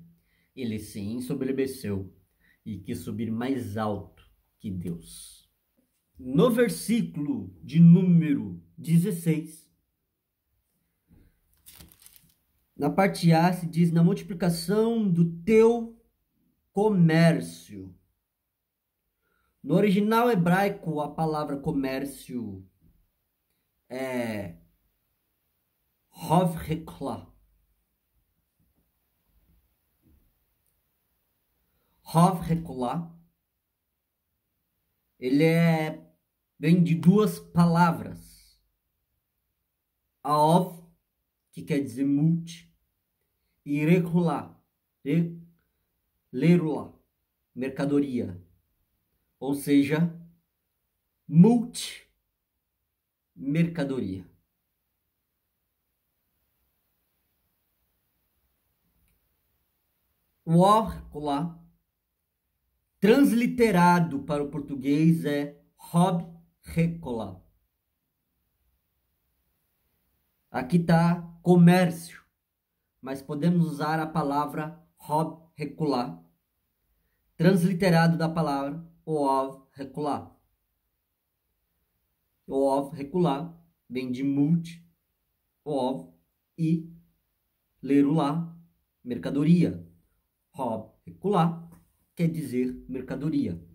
ele se ensoberbeceu e quis subir mais alto que Deus. No versículo de número 16, na parte A se diz: na multiplicação do teu comércio. No original hebraico, a palavra comércio é Hovrekla. Hovrekla, ele vem de duas palavras. Aov, que quer dizer multi, e rekula, lerula, mercadoria. Ou seja, multi-mercadoria. O orcola, transliterado para o português, é Hob-recola. Aqui está comércio, mas podemos usar a palavra Hob-recola, transliterado da palavra Oav-recola. Oav-recola vem de multi, Oav, e lerulá, mercadoria. Hob-recola quer dizer mercadoria.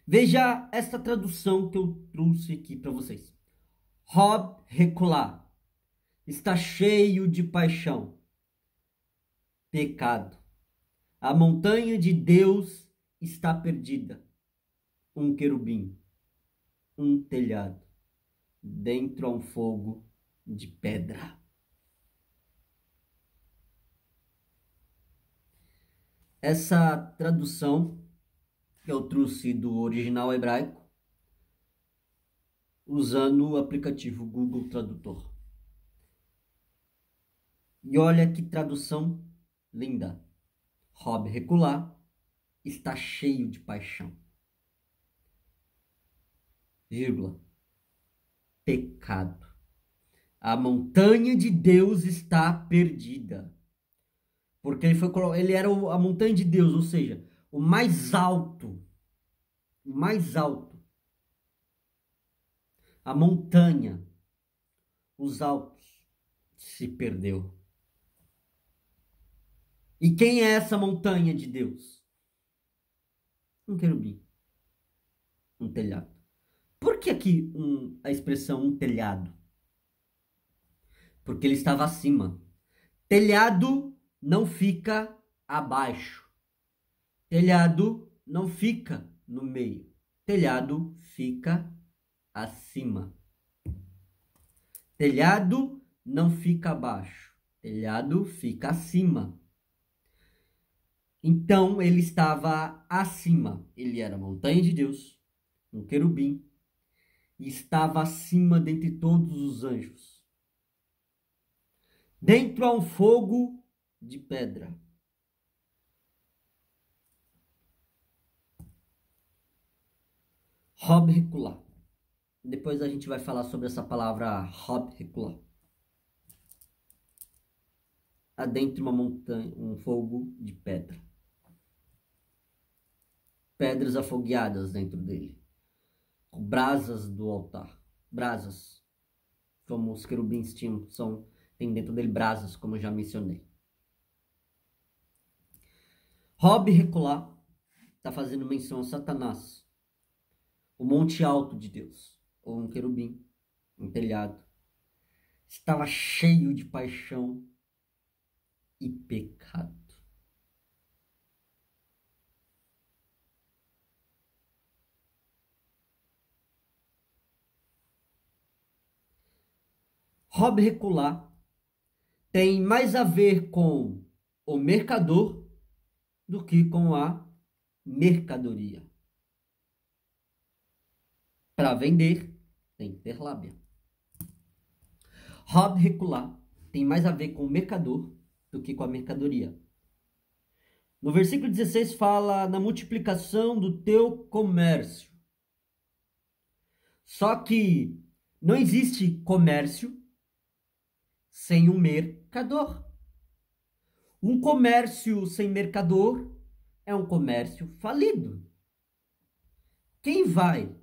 Veja esta tradução que eu trouxe aqui para vocês. Hob-recola está cheio de paixão, pecado. A montanha de Deus está perdida. Um querubim, um telhado, dentro a um fogo de pedra. Essa tradução que eu trouxe do original hebraico, usando o aplicativo Google Tradutor. E olha que tradução linda. Hob-recola está cheio de paixão. Vírgula. Pecado. A montanha de Deus está perdida. Porque ele era a montanha de Deus, ou seja, o mais alto. O mais alto. A montanha, os altos, se perdeu. E quem é essa montanha de Deus? Um querubim. Um telhado. Por que aqui a expressão um telhado? Porque ele estava acima. Telhado não fica abaixo. Telhado não fica no meio. Telhado fica acima. Telhado não fica abaixo. Telhado fica acima. Então ele estava acima. Ele era a montanha de Deus, um querubim, e estava acima dentre todos os anjos. Dentro há um fogo de pedra. Hob-recola. Depois a gente vai falar sobre essa palavra Hob-recola. Há dentro uma montanha, um fogo de pedra. Pedras afogueadas dentro dele. Brasas do altar. Brasas. como os querubins tem dentro dele brasas, como eu já mencionei. Rob Recular está fazendo menção a Satanás, o monte alto de Deus, ou um querubim, um telhado. Estava cheio de paixão e pecado. Rob Recular tem mais a ver com o mercador do que com a mercadoria. Para vender, tem que ter lábia. Rob Recular tem mais a ver com o mercador do que com a mercadoria. No versículo 16 fala na multiplicação do teu comércio. Só que não existe comércio sem um mercador. Um comércio sem mercador é um comércio falido. Quem vai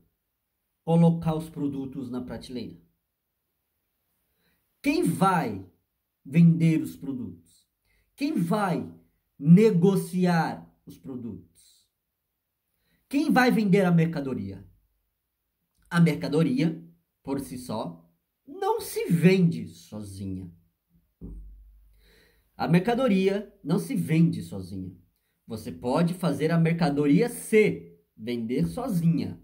colocar os produtos na prateleira? Quem vai vender os produtos? Quem vai negociar os produtos? Quem vai vender a mercadoria? A mercadoria, por si só, não se vende sozinha. A mercadoria não se vende sozinha. Você pode fazer a mercadoria se vender sozinha,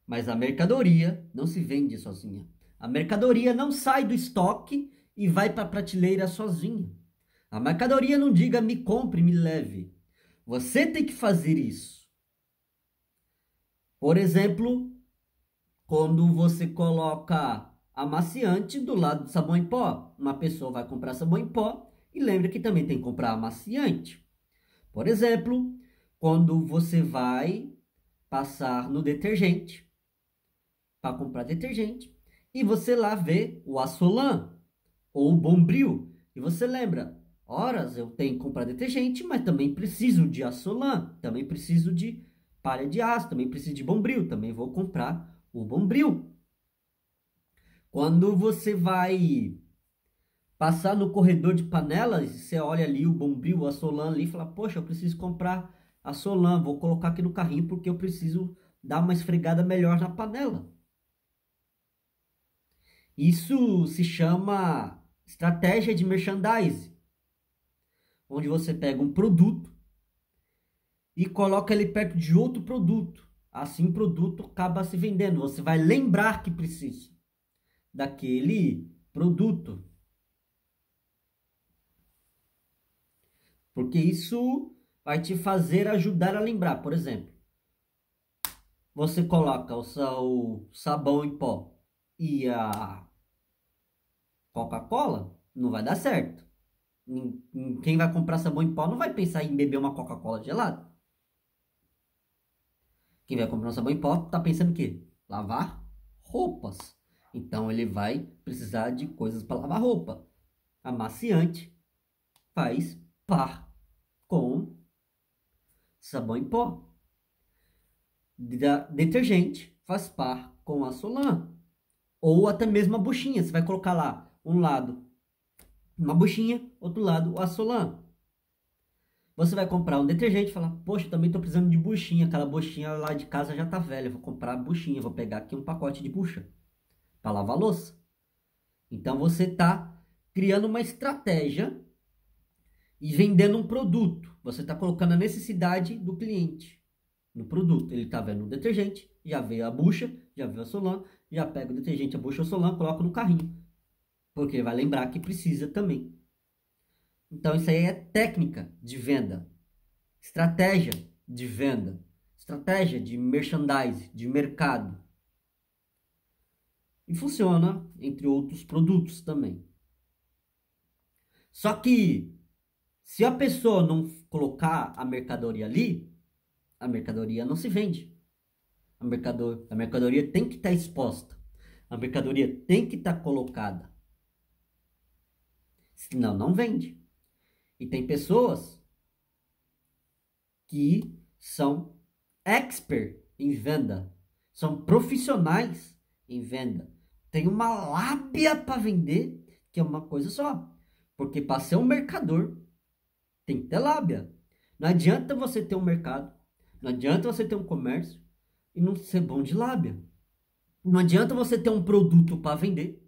mas a mercadoria não se vende sozinha. A mercadoria não sai do estoque e vai para a prateleira sozinha. A mercadoria não diga me compre, me leve. Você tem que fazer isso. Por exemplo, quando você coloca amaciante do lado do sabão em pó, uma pessoa vai comprar sabão em pó e lembra que também tem que comprar amaciante. Por exemplo, quando você vai passar no detergente, para comprar detergente, e você lá vê o Assolan ou o Bombril, e você lembra, horas eu tenho que comprar detergente, mas também preciso de Assolan, também preciso de palha de aço, também preciso de Bombril, também vou comprar o Bombril. Quando você vai passar no corredor de panelas, você olha ali o Bombril, o Assolan ali e fala, poxa, eu preciso comprar Assolan, vou colocar aqui no carrinho porque eu preciso dar uma esfregada melhor na panela. Isso se chama estratégia de merchandising, onde você pega um produto e coloca ele perto de outro produto. Assim o produto acaba se vendendo. Você vai lembrar que precisa daquele produto. Porque isso vai te fazer ajudar a lembrar. Por exemplo, você coloca o sabão em pó e a Coca-Cola, não vai dar certo. Quem vai comprar sabão em pó não vai pensar em beber uma Coca-Cola gelada. Quem vai comprar um sabão em pó tá pensando o quê? Lavar roupas. Então ele vai precisar de coisas para lavar roupa. Amaciante faz par com sabão em pó. Detergente faz par com a Solan. Ou até mesmo a buchinha. Você vai colocar lá um lado uma buchinha, outro lado o Assolan. Você vai comprar um detergente e falar, poxa, também estou precisando de buchinha. Aquela buchinha lá de casa já tá velha. Vou comprar buchinha, vou pegar aqui um pacote de bucha para lavar louça. Então você está criando uma estratégia e vendendo um produto. Você está colocando a necessidade do cliente no produto. Ele está vendo o detergente, já veio a bucha, já veio a Solan, já pega o detergente, a bucha, a Solan, coloca no carrinho. Porque ele vai lembrar que precisa também. Então isso aí é técnica de venda, estratégia de venda, estratégia de merchandising, de mercado. E funciona entre outros produtos também. Só que se a pessoa não colocar a mercadoria ali, a mercadoria não se vende. A mercadoria tem que estar exposta. A mercadoria tem que estar colocada. Senão não vende. E tem pessoas que são expert em venda, são profissionais em venda, tem uma lábia para vender, que é uma coisa só. Porque para ser um mercador, tem que ter lábia. Não adianta você ter um mercado, não adianta você ter um comércio e não ser bom de lábia. Não adianta você ter um produto para vender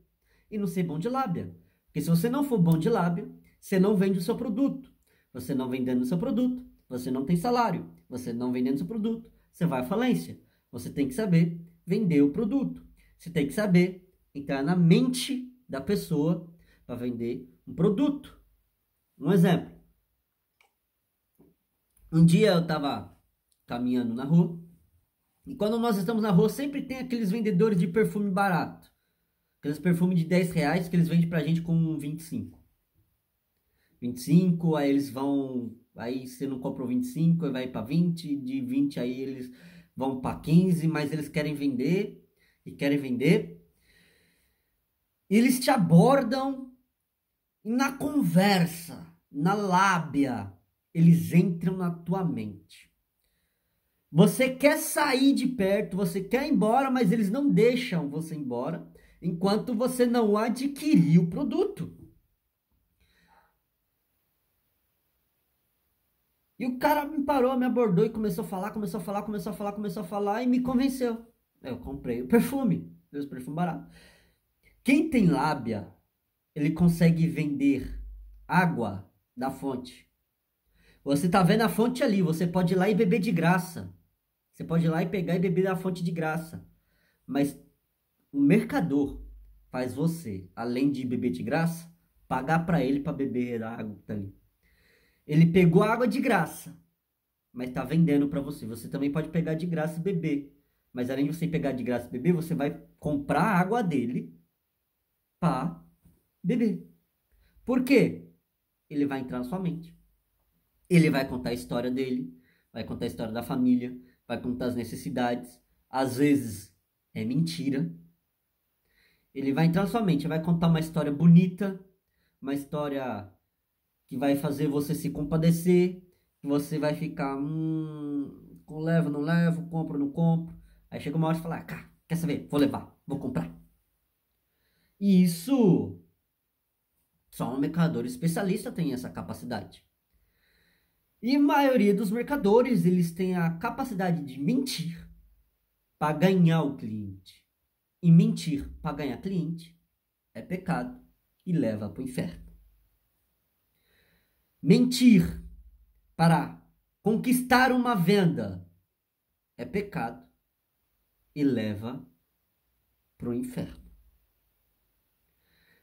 e não ser bom de lábia. Porque se você não for bom de lábia, você não vende o seu produto. Você não vendendo o seu produto, você não tem salário. Você não vendendo o seu produto, você vai à falência. Você tem que saber vender o produto. Você tem que saber entrar na mente da pessoa para vender um produto. Um exemplo. Um dia eu estava caminhando na rua e quando nós estamos na rua sempre tem aqueles vendedores de perfume barato. Aqueles perfumes de 10 reais que eles vendem pra gente com 25. 25, aí eles vão... Aí você não comprou 25, aí vai pra 20. De 20 aí eles vão pra 15, mas eles querem vender e querem vender. E eles te abordam e na conversa, na lábia, eles entram na tua mente. Você quer sair de perto, você quer ir embora, mas eles não deixam você ir embora enquanto você não adquirir o produto. E o cara me parou, me abordou e começou a falar e me convenceu. Eu comprei o perfume barato. Quem tem lábia, ele consegue vender água da fonte. Você tá vendo a fonte ali, você pode ir lá e beber de graça. Você pode ir lá e pegar e beber da fonte de graça. Mas o mercador faz você, além de beber de graça, pagar para ele para beber a água que tá ali. Ele pegou a água de graça, mas tá vendendo para você. Você também pode pegar de graça e beber. Mas além de você pegar de graça e beber, você vai comprar a água dele para beber. Por quê? Ele vai entrar na sua mente. Ele vai contar a história dele, vai contar a história da família, vai contar as necessidades. Às vezes é mentira. Ele vai entrar na sua mente, vai contar uma história bonita, uma história que vai fazer você se compadecer, que você vai ficar, levo, não levo, compro, não compro. Aí chega uma hora e fala, cara, quer saber? Vou levar, vou comprar. E isso, só um mercador especialista tem essa capacidade. E a maioria dos mercadores, eles têm a capacidade de mentir para ganhar o cliente. E mentir para ganhar cliente é pecado e leva para o inferno. Mentir para conquistar uma venda é pecado e leva para o inferno.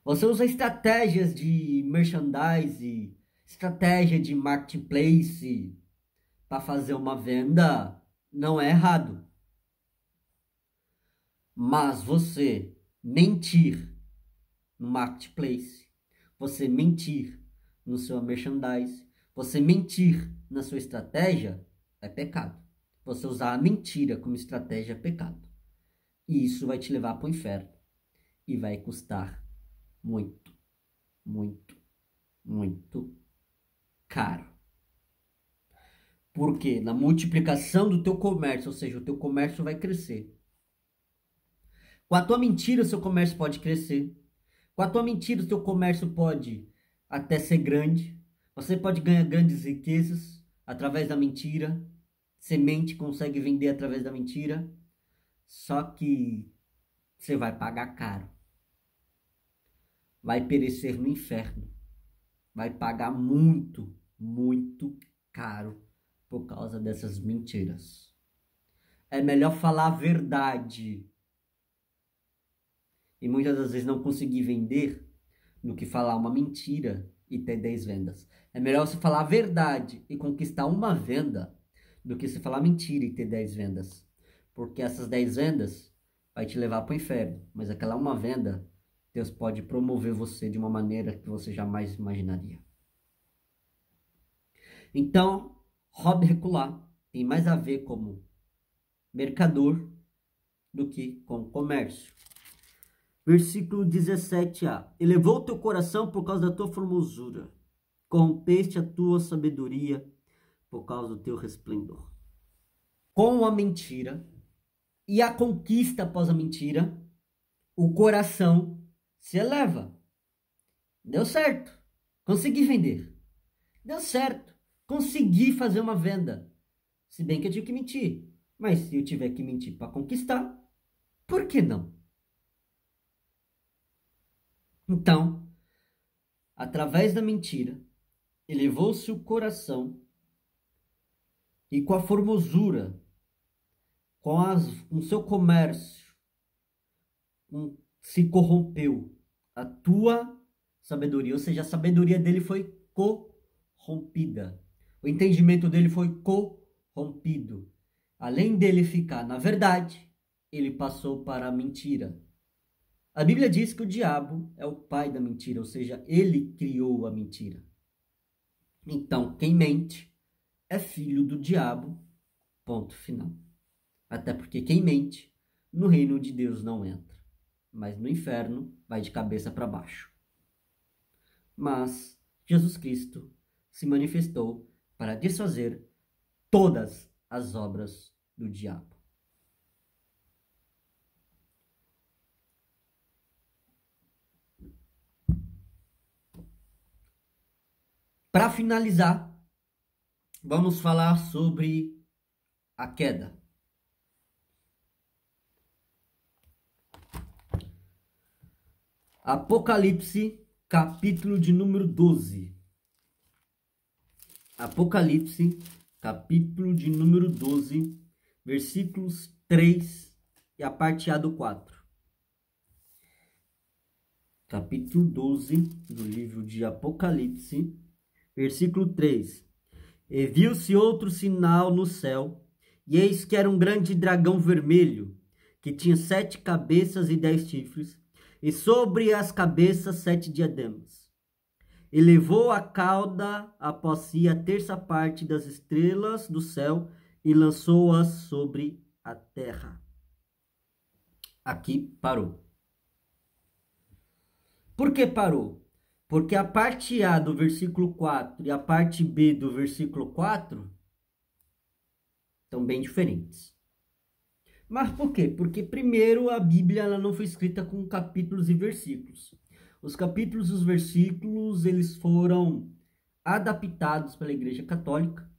Você usa estratégias de merchandising, estratégia de marketplace para fazer uma venda, não é errado. Mas você mentir no marketplace, você mentir no seu merchandise, você mentir na sua estratégia é pecado. Você usar a mentira como estratégia é pecado. E isso vai te levar para o inferno. E vai custar muito, muito, muito caro. Porque na multiplicação do teu comércio, ou seja, o teu comércio vai crescer. Com a tua mentira, o seu comércio pode crescer. Com a tua mentira, o teu comércio pode até ser grande. Você pode ganhar grandes riquezas através da mentira. Semente consegue vender através da mentira. Só que você vai pagar caro. Vai perecer no inferno. Vai pagar muito, muito caro por causa dessas mentiras. É melhor falar a verdade e muitas das vezes não conseguir vender do que falar uma mentira e ter 10 vendas. É melhor você falar a verdade e conquistar uma venda do que você falar mentira e ter 10 vendas. Porque essas 10 vendas vai te levar para o inferno. Mas aquela uma venda, Deus pode promover você de uma maneira que você jamais imaginaria. Então, Rob Recular tem mais a ver como mercador do que com comércio. Versículo 17a. Elevou teu coração por causa da tua formosura. Corrompeste a tua sabedoria por causa do teu resplendor. Com a mentira e a conquista após a mentira, o coração se eleva. Deu certo. Consegui vender. Deu certo. Consegui fazer uma venda. Se bem que eu tive que mentir. Mas se eu tiver que mentir para conquistar, por que não? Então, através da mentira, elevou-se o coração e com a formosura, com o seu comércio, se corrompeu a tua sabedoria, ou seja, a sabedoria dele foi corrompida. O entendimento dele foi corrompido. Além dele ficar na verdade, ele passou para a mentira. A Bíblia diz que o diabo é o pai da mentira, ou seja, ele criou a mentira. Então, quem mente é filho do diabo, ponto final. Até porque quem mente no reino de Deus não entra, mas no inferno vai de cabeça para baixo. Mas Jesus Cristo se manifestou para desfazer todas as obras do diabo. Para finalizar, vamos falar sobre a queda. Apocalipse, capítulo de número 12. Apocalipse, capítulo de número 12, versículos 3 e a parte A do 4. Capítulo 12 do livro de Apocalipse, versículo 3. E viu-se outro sinal no céu, e eis que era um grande dragão vermelho, que tinha 7 cabeças e 10 chifres, e sobre as cabeças 7 diademas. E levou a cauda após si a terça parte das estrelas do céu, e lançou-as sobre a terra. Aqui parou. Por que parou? Porque a parte A do versículo 4 e a parte B do versículo 4 estão bem diferentes. Mas por quê? Porque primeiro a Bíblia ela não foi escrita com capítulos e versículos. Os capítulos e os versículos eles foram adaptados pela Igreja Católica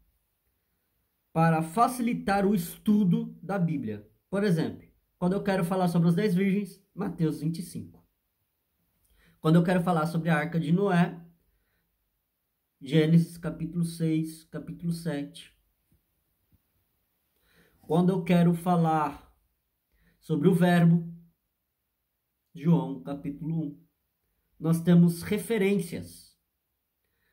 para facilitar o estudo da Bíblia. Por exemplo, quando eu quero falar sobre as 10 virgens, Mateus 25. Quando eu quero falar sobre a Arca de Noé, Gênesis capítulo 6, capítulo 7. Quando eu quero falar sobre o Verbo, João capítulo 1. Nós temos referências.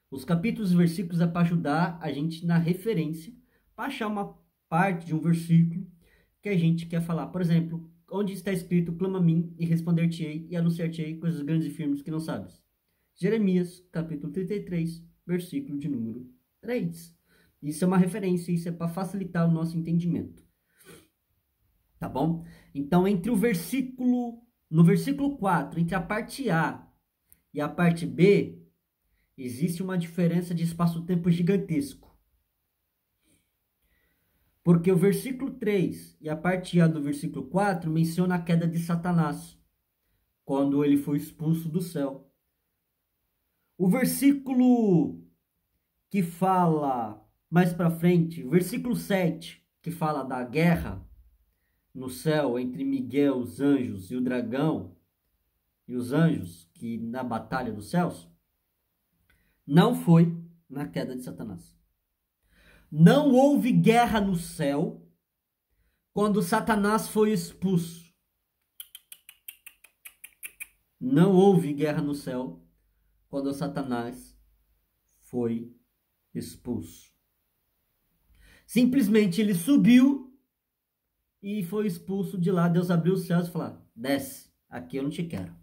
Os capítulos e versículos é para ajudar a gente na referência, para achar uma parte de um versículo que a gente quer falar. Por exemplo, onde está escrito, clama a mim e responder-te-ei e anunciar-te-ei coisas grandes e firmes que não sabes. Jeremias, capítulo 33, versículo de número 3. Isso é uma referência, isso é para facilitar o nosso entendimento. Tá bom? Então, no versículo 4, entre a parte A e a parte B, existe uma diferença de espaço-tempo gigantesco. Porque o versículo 3 e a parte A do versículo 4 menciona a queda de Satanás, quando ele foi expulso do céu. O versículo que fala mais para frente, o versículo 7, que fala da guerra no céu entre Miguel, os anjos, e o dragão, e os anjos, que na batalha dos céus, não foi na queda de Satanás. Não houve guerra no céu quando Satanás foi expulso. Não houve guerra no céu quando Satanás foi expulso. Simplesmente ele subiu e foi expulso de lá. Deus abriu os céus e falou: desce, aqui eu não te quero.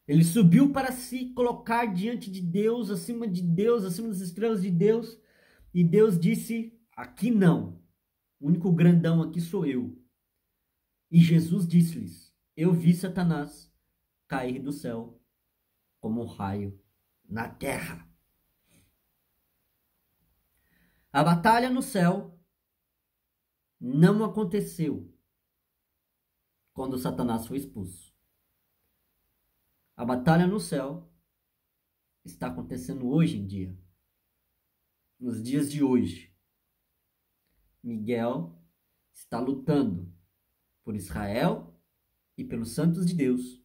Ele subiu para se colocar diante de Deus, acima das estrelas de Deus. E Deus disse: aqui não. O único grandão aqui sou eu. E Jesus disse-lhes: eu vi Satanás cair do céu como um raio na terra. A batalha no céu não aconteceu quando Satanás foi expulso. A batalha no céu está acontecendo hoje em dia. Nos dias de hoje. Miguel está lutando por Israel e pelos santos de Deus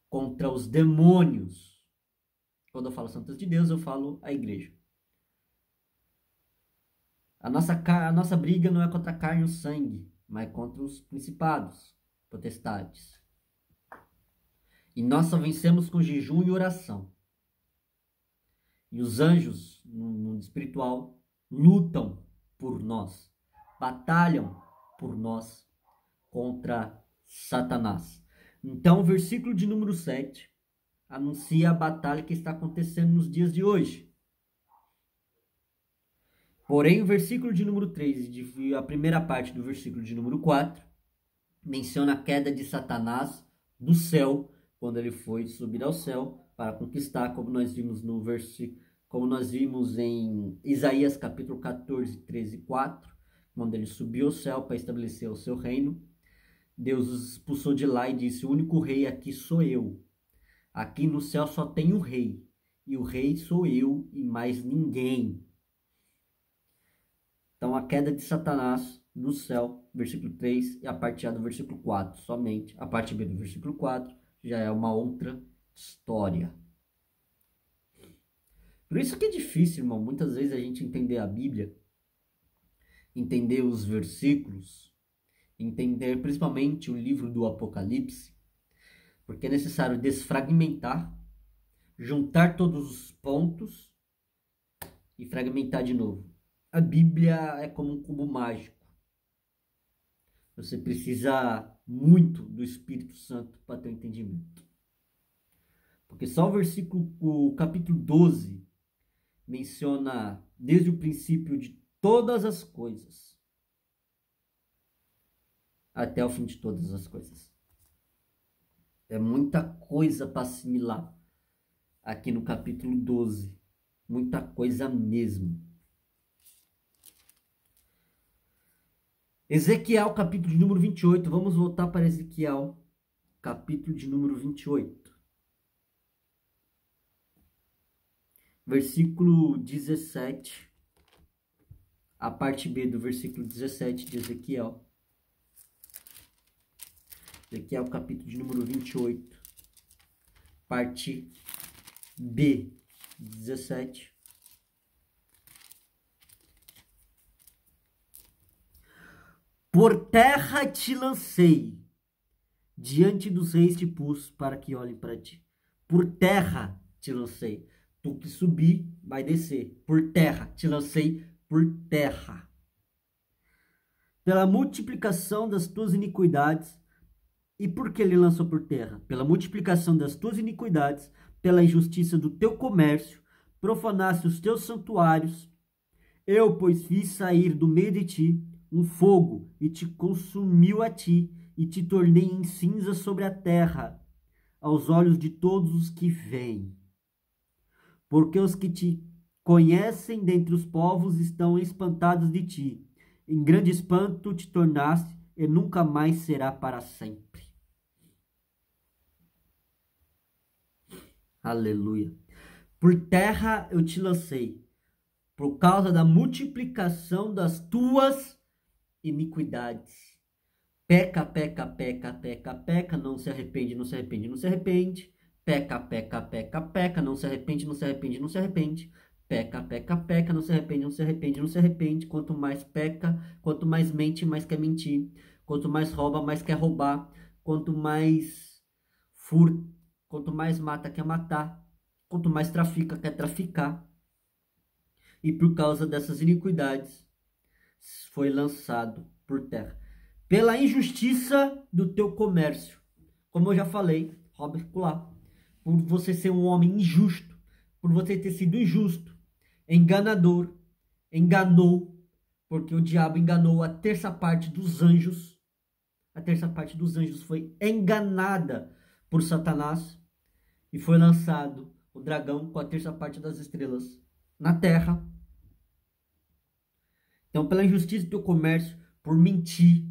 contra os demônios. Quando eu falo santos de Deus, eu falo a igreja. A nossa briga não é contra a carne e o sangue, mas contra os principados, potestades. E nós só vencemos com jejum e oração. E os anjos, no mundo espiritual, lutam por nós, batalham por nós contra Satanás. Então, o versículo de número 7 anuncia a batalha que está acontecendo nos dias de hoje. Porém, o versículo de número 3 e a primeira parte do versículo de número 4 menciona a queda de Satanás do céu, quando ele foi subir ao céu para conquistar, como nós vimos no como nós vimos em Isaías capítulo 14, 13 e 4, quando ele subiu ao céu para estabelecer o seu reino. Deus os expulsou de lá e disse: o único rei aqui sou eu. Aqui no céu só tem um rei, e o rei sou eu e mais ninguém. Então, a queda de Satanás no céu, versículo 3, e a parte A do versículo 4, somente. A parte B do versículo 4 já é uma outra história. Por isso que é difícil, irmão, muitas vezes a gente entender a Bíblia, entender os versículos, entender principalmente o livro do Apocalipse, porque é necessário desfragmentar, juntar todos os pontos e fragmentar de novo. A Bíblia é como um cubo mágico. Você precisa muito do Espírito Santo para ter um entendimento. Porque só o capítulo 12 menciona desde o princípio de todas as coisas até o fim de todas as coisas. É muita coisa para assimilar aqui no capítulo 12. Muita coisa mesmo. Ezequiel, capítulo de número 28. Vamos voltar para Ezequiel, capítulo de número 28. Versículo 17. A parte B do versículo 17 de Ezequiel. Ezequiel, capítulo de número 28. Parte B, 17. Por terra te lancei, diante dos reis te pus para que olhem para ti. Por terra te lancei. Tu que subir, vai descer. Por terra te lancei, por terra. Pela multiplicação das tuas iniquidades. E por que ele lançou por terra? Pela multiplicação das tuas iniquidades, pela injustiça do teu comércio, profanaste os teus santuários. Eu, pois, fiz sair do meio de ti um fogo, e te consumiu a ti, e te tornei em cinza sobre a terra, aos olhos de todos os que veem. Porque os que te conhecem dentre os povos estão espantados de ti. Em grande espanto te tornaste, e nunca mais será para sempre. Aleluia. Por terra eu te lancei, por causa da multiplicação das tuas iniquidades. Peca, peca, peca, peca, peca, não se arrepende, não se arrepende, não se arrepende. Peca, peca, peca, peca, não se arrepende, não se arrepende, não se arrepende. Peca, peca, peca, não se arrepende, não se arrepende, não se arrepende. Quanto mais peca, quanto mais mente, mais quer mentir. Quanto mais rouba, mais quer roubar. Quanto mais furta, quanto mais mata, quer matar. Quanto mais trafica, quer traficar. E por causa dessas iniquidades, foi lançado por terra. Pela injustiça do teu comércio. Como eu já falei, Robert Goulart, por você ser um homem injusto, por você ter sido injusto, enganador, enganou, porque o diabo enganou a terça parte dos anjos. A terça parte dos anjos foi enganada por Satanás e foi lançado o dragão com a terça parte das estrelas na terra. Então, pela injustiça do teu comércio, por mentir,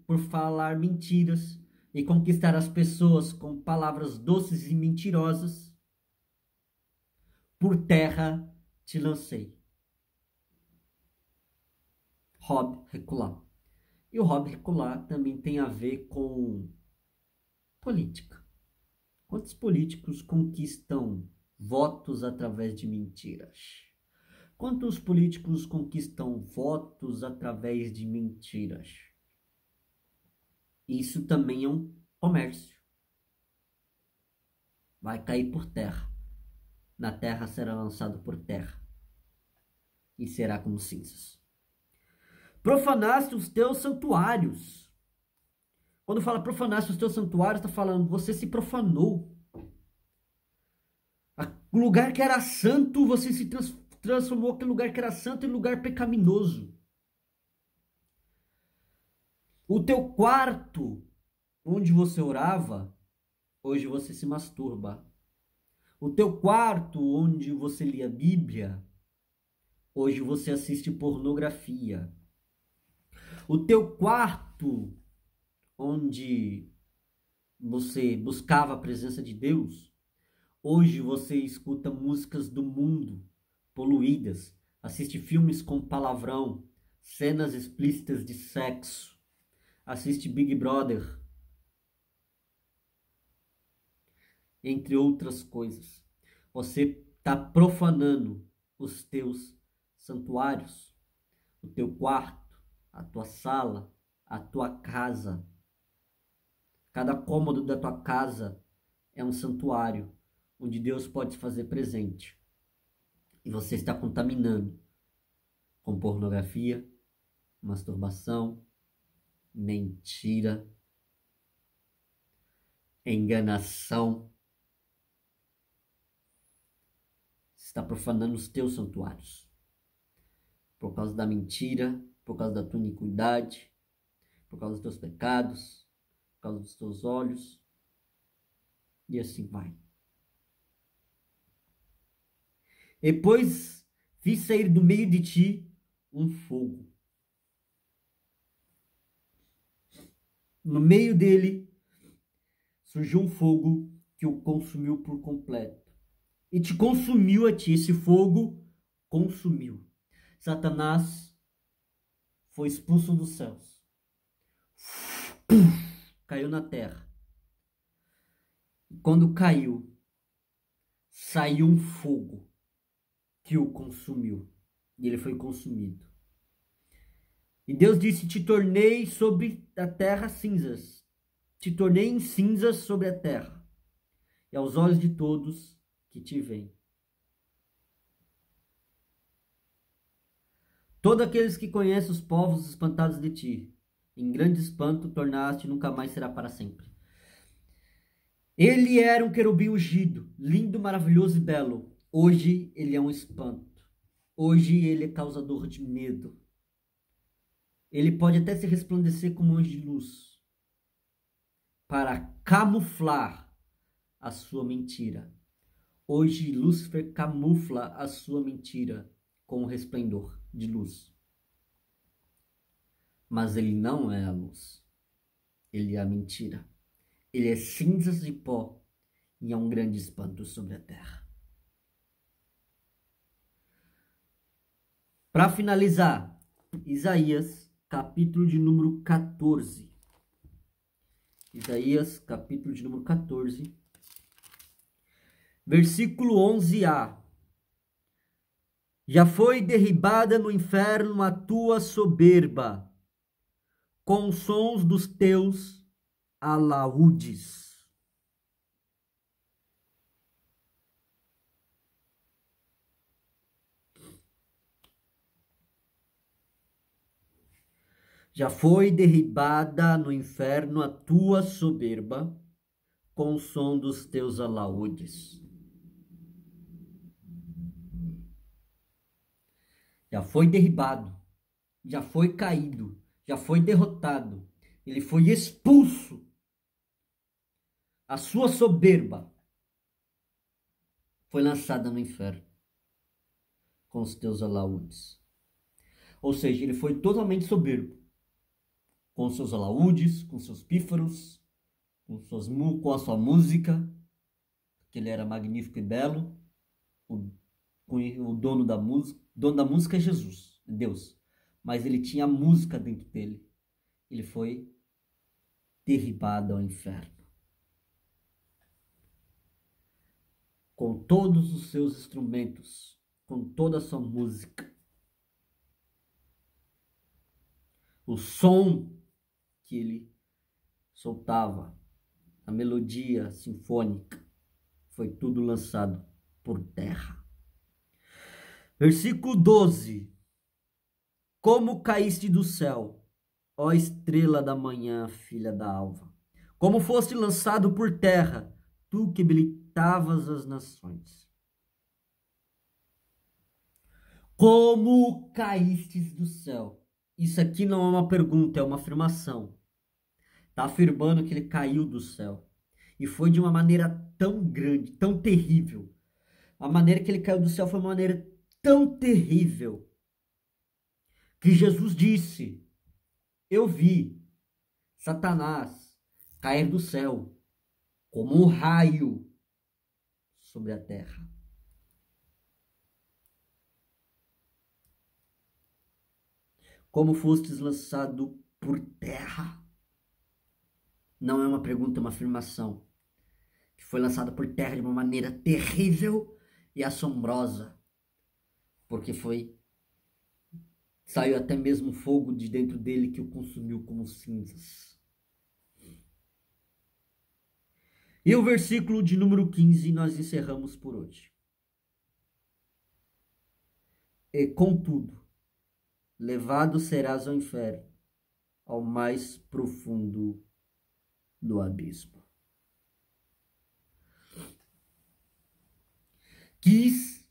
por falar mentiras, e conquistar as pessoas com palavras doces e mentirosas, por terra te lancei. Rob recular. E o Rob recular também tem a ver com política. Quantos políticos conquistam votos através de mentiras? Quantos políticos conquistam votos através de mentiras? Isso também é um comércio. Vai cair por terra. Na terra será lançado por terra. E será como cinzas. Profanaste os teus santuários. Quando fala profanaste os teus santuários, está falando você se profanou. O lugar que era santo, você se transformou aquele lugar que era santo em lugar pecaminoso. O teu quarto, onde você orava, hoje você se masturba. O teu quarto, onde você lia a Bíblia, hoje você assiste pornografia. O teu quarto, onde você buscava a presença de Deus, hoje você escuta músicas do mundo poluídas, assiste filmes com palavrão, cenas explícitas de sexo, assiste Big Brother, entre outras coisas. Você está profanando os teus santuários, o teu quarto, a tua sala, a tua casa. Cada cômodo da tua casa é um santuário onde Deus pode se fazer presente. E você está contaminando com pornografia, masturbação, mentira, enganação. Você está profanando os teus santuários. Por causa da mentira, por causa da tua iniquidade, por causa dos teus pecados, por causa dos teus olhos. E assim vai. Depois fiz sair do meio de ti um fogo. No meio dele surgiu um fogo que o consumiu por completo. E te consumiu a ti, esse fogo consumiu. Satanás foi expulso dos céus. Caiu na terra. E quando caiu, saiu um fogo que o consumiu. E ele foi consumido. E Deus disse: te tornei sobre a terra cinzas. Te tornei em cinzas sobre a terra. E aos olhos de todos que te veem. Todos aqueles que conhecem os povos espantados de ti, em grande espanto tornaste, nunca mais será para sempre. Ele era um querubim ungido, lindo, maravilhoso e belo. Hoje ele é um espanto. Hoje ele é causador de medo. Ele pode até se resplandecer como um anjo de luz para camuflar a sua mentira. Hoje Lúcifer camufla a sua mentira com o resplendor de luz. Mas ele não é a luz. Ele é a mentira. Ele é cinzas de pó e é um grande espanto sobre a terra. Para finalizar, Isaías, capítulo de número 14. Isaías, capítulo de número 14. Versículo 11a. Já foi derribada no inferno a tua soberba, com os sons dos teus alaúdes. Já foi derribada no inferno a tua soberba, com o som dos teus alaúdes. Já foi derribado, já foi caído, já foi derrotado, ele foi expulso. A sua soberba foi lançada no inferno com os teus alaúdes. Ou seja, ele foi totalmente soberbo, com seus alaúdes, com seus pífaros, com a sua música, que ele era magnífico e belo. O dono da música é Jesus, Deus. Mas ele tinha a música dentro dele. Ele foi derribado ao inferno. Com todos os seus instrumentos, com toda a sua música. O som que ele soltava, a melodia sinfônica, foi tudo lançado por terra. Versículo 12. Como caíste do céu, ó estrela da manhã, filha da alva. Como foste lançado por terra, tu que habilitavas as nações. Como caístes do céu? Isso aqui não é uma pergunta, é uma afirmação. Está afirmando que ele caiu do céu. E foi de uma maneira tão grande, tão terrível. A maneira que ele caiu do céu foi uma maneira tão terrível que Jesus disse: eu vi Satanás cair do céu como um raio sobre a terra. Como fostes lançado por terra? Não é uma pergunta, é uma afirmação. Que foi lançado por terra de uma maneira terrível e assombrosa. Porque saiu até mesmo fogo de dentro dele que o consumiu como cinzas. E o versículo de número 15 nós encerramos por hoje. E contudo, levado serás ao inferno, ao mais profundo do abismo. Quis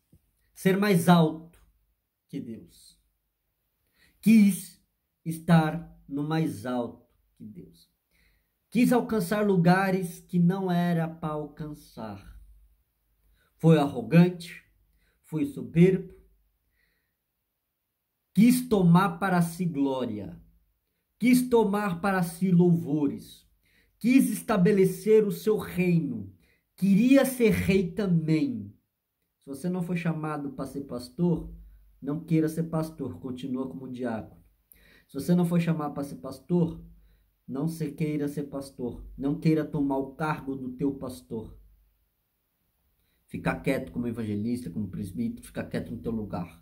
ser mais alto que Deus. Quis estar no mais alto que Deus. Quis alcançar lugares que não era para alcançar. Foi arrogante, foi soberbo, quis tomar para si glória, quis tomar para si louvores, quis estabelecer o seu reino, queria ser rei também. Se você não foi chamado para ser pastor, não queira ser pastor, continua como diácono. Se você não foi chamado para ser pastor, não se queira ser pastor, não queira tomar o cargo do teu pastor. Fica quieto como evangelista, como presbítero, fica quieto no teu lugar.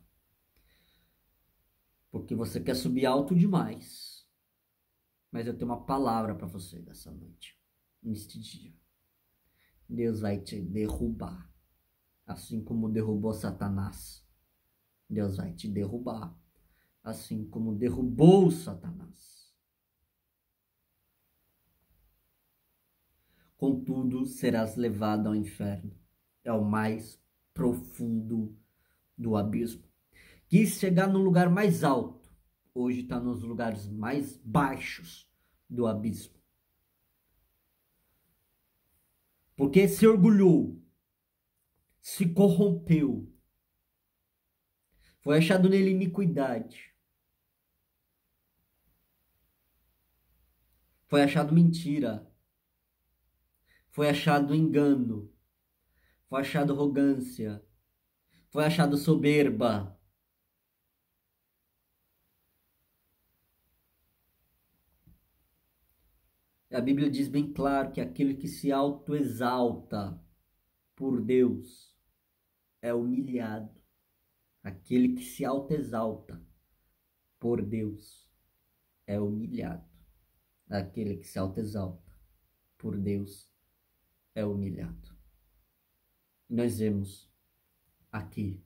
Porque você quer subir alto demais. Mas eu tenho uma palavra para você nessa noite, neste dia. Deus vai te derrubar, assim como derrubou Satanás. Deus vai te derrubar, assim como derrubou Satanás. Contudo, serás levado ao inferno. É o mais profundo do abismo. Quis chegar no lugar mais alto. Hoje está nos lugares mais baixos do abismo. Porque se orgulhou, se corrompeu, foi achado nele iniquidade, foi achado mentira, foi achado engano, foi achado arrogância, foi achado soberba. A Bíblia diz bem claro que aquele que se autoexalta por Deus é humilhado. Aquele que se autoexalta por Deus é humilhado. Aquele que se autoexalta por Deus é humilhado. Nós vemos aqui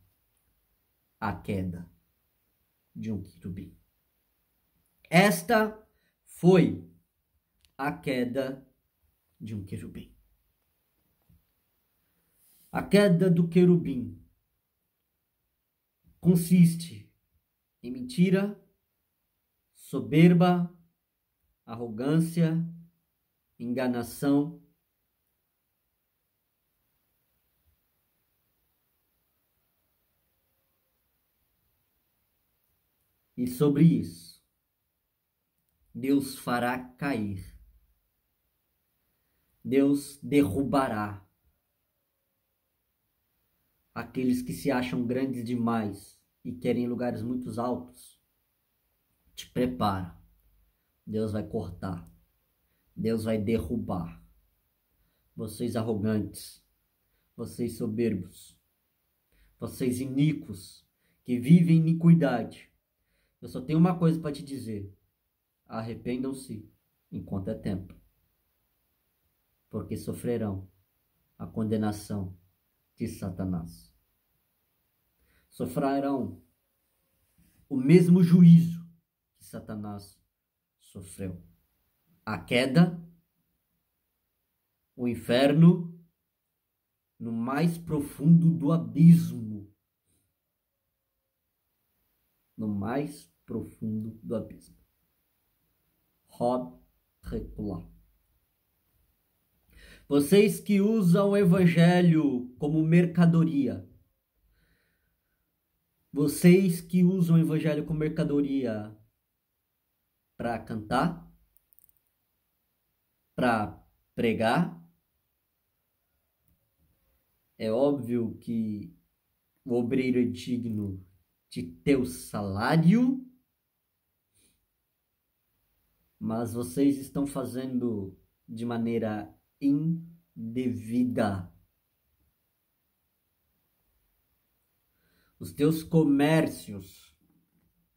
a queda de um querubim. Esta foi a queda de um querubim. A queda do querubim consiste em mentira, soberba, arrogância, enganação. E sobre isso, Deus fará cair Deus derrubará aqueles que se acham grandes demais e querem lugares muito altos. Te prepara. Deus vai cortar. Deus vai derrubar. Vocês arrogantes, vocês soberbos, vocês iníquos, que vivem em iniquidade. Eu só tenho uma coisa para te dizer. Arrependam-se enquanto é tempo, porque sofrerão a condenação de Satanás. Sofrerão o mesmo juízo que Satanás sofreu. A queda, o inferno, no mais profundo do abismo. No mais profundo do abismo. Rod recular. Vocês que usam o evangelho como mercadoria. Vocês que usam o evangelho como mercadoria para cantar, para pregar. É óbvio que o obreiro é digno de teu salário, mas vocês estão fazendo de maneira indevida. Os teus comércios,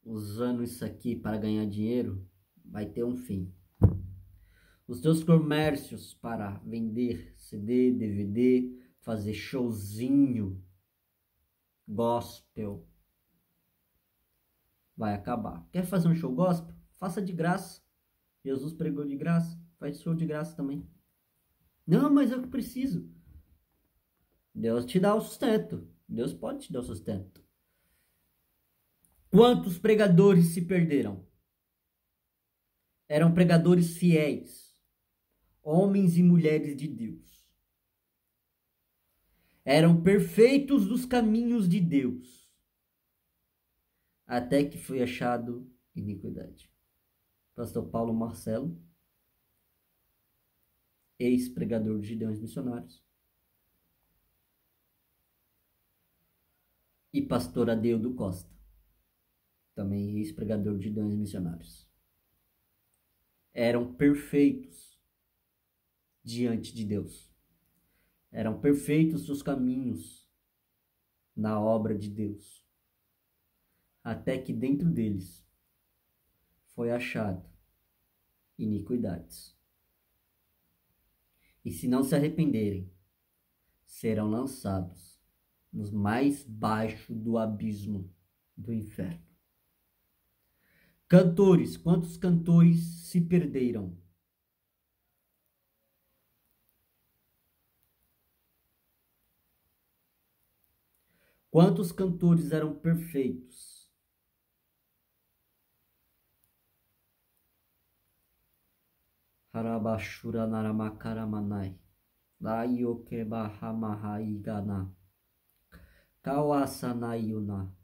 usando isso aqui para ganhar dinheiro, vai ter um fim. Os teus comércios para vender CD, DVD, fazer showzinho, gospel, vai acabar. Quer fazer um show gospel? Faça de graça. Jesus pregou de graça, faz show de graça também. Não, mas eu preciso. Deus te dá o sustento. Deus pode te dar o sustento. Quantos pregadores se perderam? Eram pregadores fiéis, homens e mulheres de Deus. Eram perfeitos dos caminhos de Deus, até que foi achado iniquidade. Pastor Paulo Marcelo, ex-pregador de Gideões Missionários, e pastor Adeudo Costa, também ex-pregador de Gideões Missionários. Eram perfeitos diante de Deus. Eram perfeitos seus caminhos na obra de Deus. Até que dentro deles foi achado iniquidades. E se não se arrependerem, serão lançados nos mais baixos do abismo do inferno. Cantores, quantos cantores se perderam? Quantos cantores eram perfeitos? Harabashura naramakaramanai. Laiokebahamahai-gana. Kawasanayuna.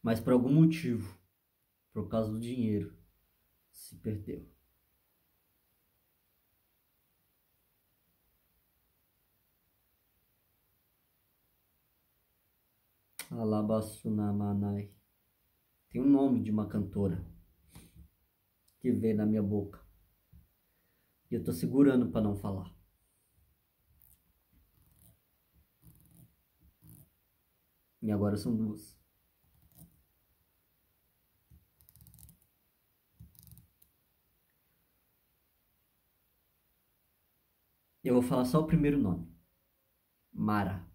Mas por algum motivo, por causa do dinheiro, se perdeu. Alabasunamanai. Tem um nome de uma cantora que veio na minha boca. E eu tô segurando para não falar. E agora são duas. Eu vou falar só o primeiro nome. Mara.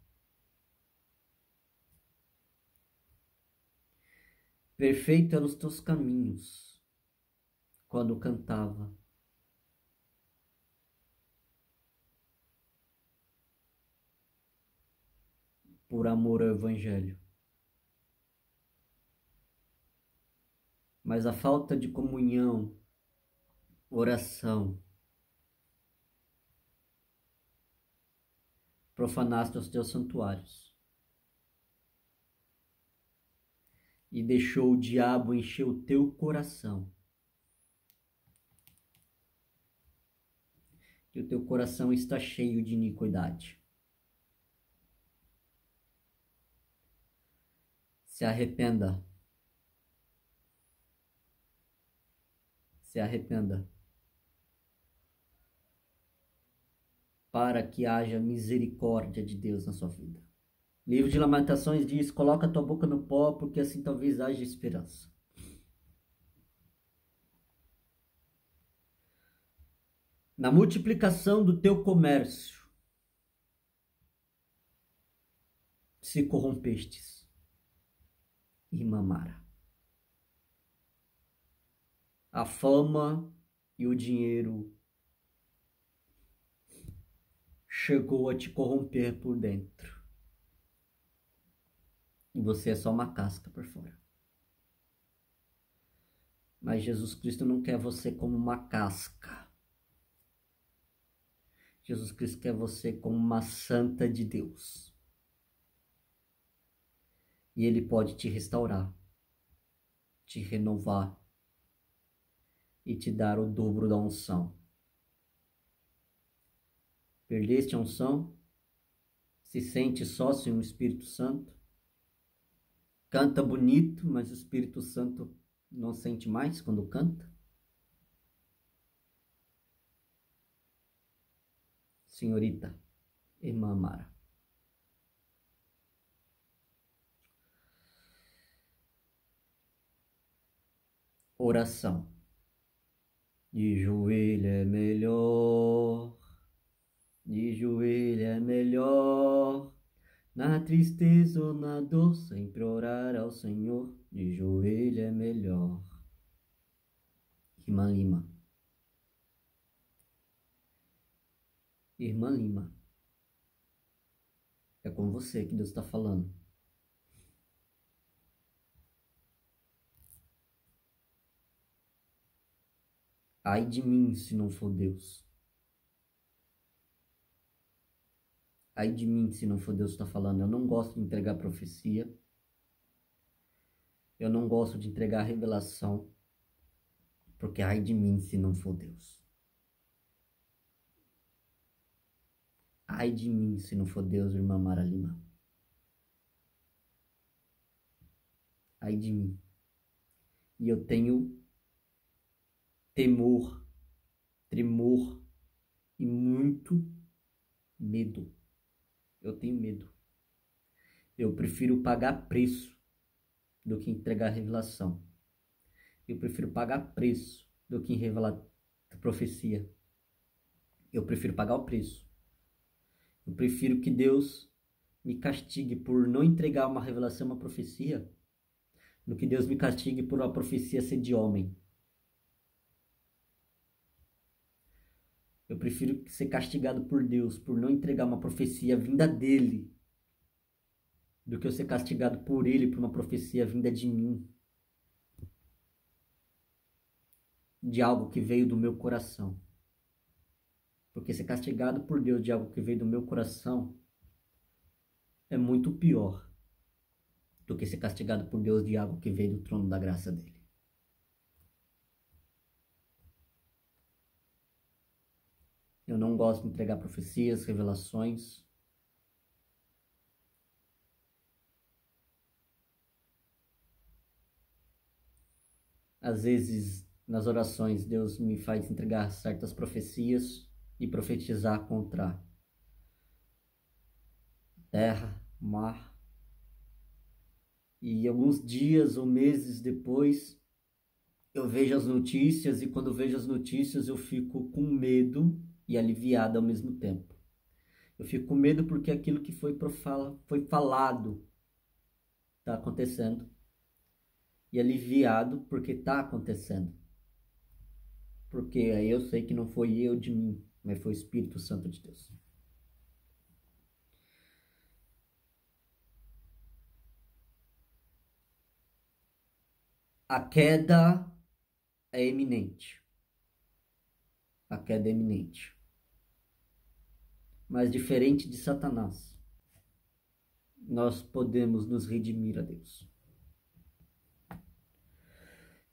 Perfeito eram os teus caminhos quando cantava. Por amor ao Evangelho. Mas a falta de comunhão, oração, profanaste os teus santuários. E deixou o diabo encher o teu coração. que o teu coração está cheio de iniquidade. Se arrependa. Se arrependa. Para que haja misericórdia de Deus na sua vida. Livro de Lamentações diz: coloca a tua boca no pó, porque assim talvez haja esperança. Na multiplicação do teu comércio, se corrompestes, irmã Mara. A fama e o dinheiro chegou a te corromper por dentro. E você é só uma casca por fora. Mas Jesus Cristo não quer você como uma casca. Jesus Cristo quer você como uma santa de Deus. E Ele pode te restaurar, te renovar e te dar o dobro da unção. Perdeste a unção? Se sente só sem o Espírito Santo? Canta bonito, mas o Espírito Santo não sente mais quando canta? Senhorita, irmã Mara. Oração. De joelho é melhor, de joelho é melhor, na tristeza ou na dor, sempre orar ao Senhor, de joelho é melhor. Irmã Lima. Irmã Lima. É com você que Deus está falando. Ai de mim se não for Deus. Ai de mim se não for Deus que está falando. Eu não gosto de entregar profecia. Eu não gosto de entregar revelação. Porque ai de mim se não for Deus. Ai de mim se não for Deus, irmã Mara Lima. Ai de mim. E eu tenho temor, tremor e muito medo. Eu tenho medo. Eu prefiro pagar preço do que entregar revelação. Eu prefiro pagar preço do que revelar profecia. Eu prefiro pagar o preço. Eu prefiro que Deus me castigue por não entregar uma revelação, uma profecia, do que Deus me castigue por uma profecia ser de homem. Eu prefiro ser castigado por Deus por não entregar uma profecia vinda dele, do que eu ser castigado por ele por uma profecia vinda de mim. De algo que veio do meu coração. Porque ser castigado por Deus de algo que veio do meu coração é muito pior do que ser castigado por Deus de algo que veio do trono da graça dele. Eu não gosto de entregar profecias, revelações. Às vezes, nas orações, Deus me faz entregar certas profecias e profetizar contra terra, mar. E alguns dias ou meses depois, eu vejo as notícias e quando vejo as notícias eu fico com medo e aliviado ao mesmo tempo. Eu fico com medo porque aquilo que foi falado está acontecendo. E aliviado porque está acontecendo. Porque aí eu sei que não foi eu de mim, mas foi o Espírito Santo de Deus. A queda é iminente. A queda é iminente. Mas diferente de Satanás, nós podemos nos redimir a Deus.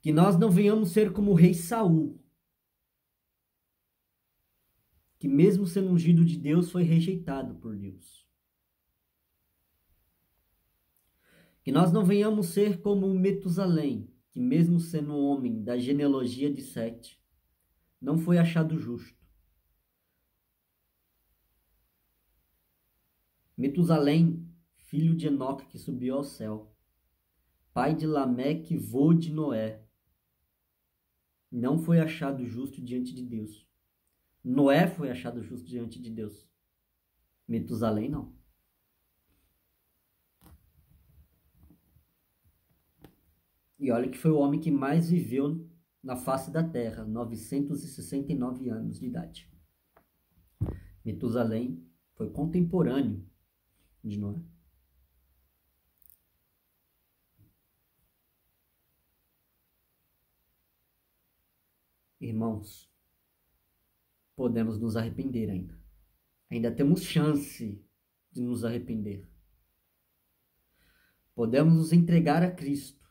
Que nós não venhamos ser como o rei Saul, que mesmo sendo ungido de Deus, foi rejeitado por Deus. Que nós não venhamos ser como Metusalém, que mesmo sendo um homem da genealogia de Sete, não foi achado justo. Metusalém, filho de Enoque, que subiu ao céu, pai de Lameque, vô de Noé, não foi achado justo diante de Deus. Noé foi achado justo diante de Deus. Metusalém não. E olha que foi o homem que mais viveu na face da terra, 969 anos de idade. Metusalém foi contemporâneo de Noé. Irmãos, podemos nos arrepender ainda. Ainda temos chance de nos arrepender. Podemos nos entregar a Cristo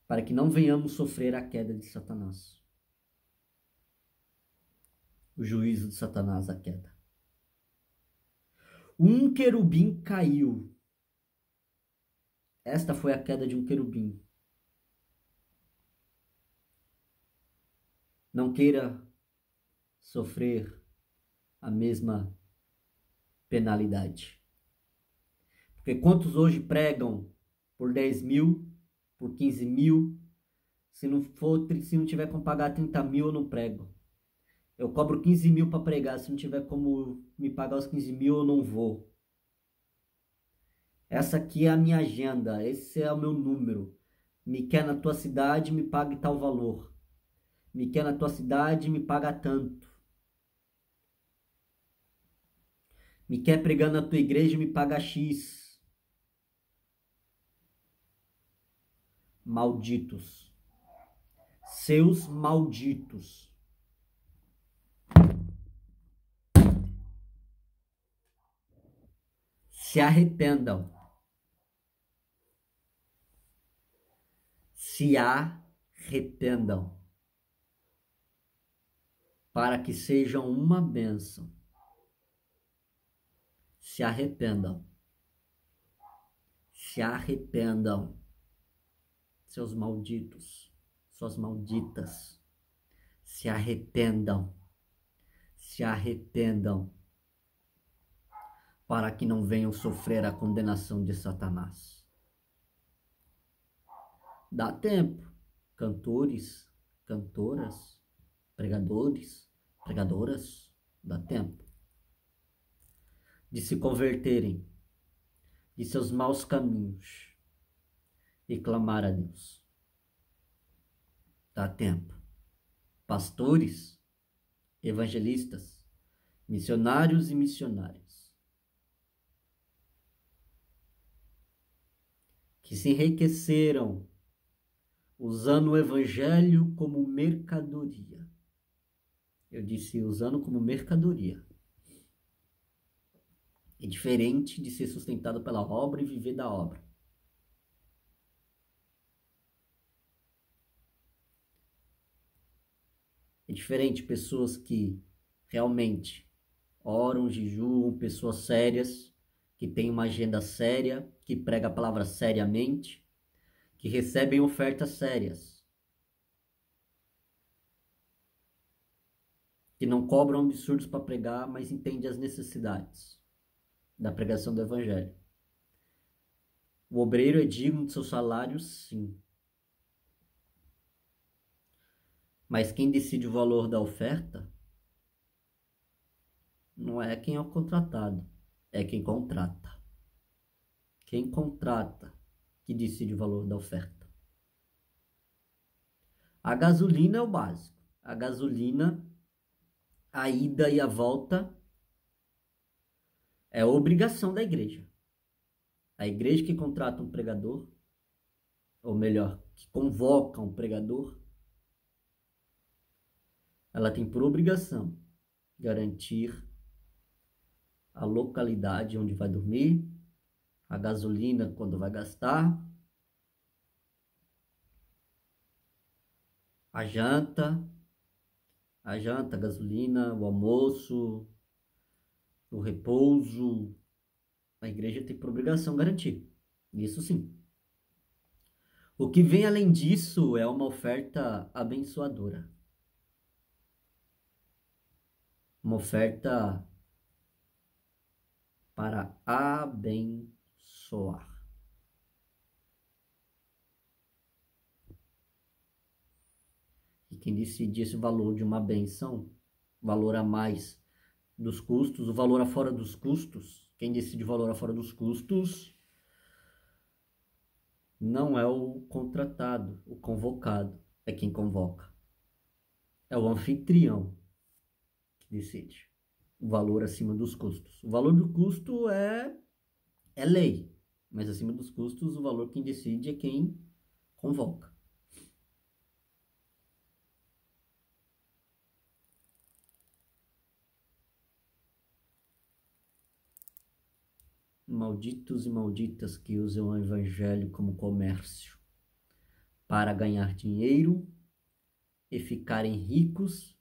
para que não venhamos sofrer a queda de Satanás. O juízo de Satanás, a queda. Um querubim caiu. Esta foi a queda de um querubim. Não queira sofrer a mesma penalidade. Porque quantos hoje pregam por 10 mil, por 15 mil? Se não tiver como pagar 30 mil, eu não prego. Eu cobro 15 mil para pregar. Se não tiver como me pagar os 15 mil, eu não vou. Essa aqui é a minha agenda. Esse é o meu número. Me quer na tua cidade, me pague tal valor. Me quer na tua cidade, me paga tanto. Me quer pregando na tua igreja, me paga X. Malditos. Seus malditos. Se arrependam. Se arrependam. Para que sejam uma bênção. Se arrependam. Se arrependam. Seus malditos. Suas malditas. Se arrependam. Se arrependam. Para que não venham sofrer a condenação de Satanás. Dá tempo. Cantores, cantoras, pregadores, pregadoras, dá tempo de se converterem de seus maus caminhos e clamar a Deus. Dá tempo. Pastores, evangelistas, missionários e missionárias que se enriqueceram usando o evangelho como mercadoria. Eu disse usando como mercadoria. É diferente de ser sustentado pela obra e viver da obra. É diferente pessoas que realmente oram, jejuam, pessoas sérias, que têm uma agenda séria, que pregam a palavra seriamente, que recebem ofertas sérias, que não cobram absurdos para pregar, mas entendem as necessidades da pregação do evangelho. O obreiro é digno de seu salário, sim. Mas quem decide o valor da oferta não é quem é o contratado, é quem contrata. Quem contrata que decide o valor da oferta. A gasolina é o básico. A gasolina, a ida e a volta é obrigação da igreja. A igreja que contrata um pregador, ou melhor, que convoca um pregador, ela tem por obrigação garantir a localidade onde vai dormir, a gasolina quando vai gastar, a janta, A janta, a gasolina, o almoço, o repouso, a igreja tem por obrigação garantir. Isso sim. O que vem além disso é uma oferta abençoadora. Uma oferta para abençoar. E quem decide esse valor de uma benção, valor a mais dos custos, o valor a fora dos custos, quem decide o valor a fora dos custos não é o contratado, o convocado, é quem convoca. É o anfitrião que decide o valor acima dos custos. O valor do custo é lei, mas acima dos custos o valor quem decide é quem convoca. Malditos e malditas que usam o evangelho como comércio para ganhar dinheiro e ficarem ricos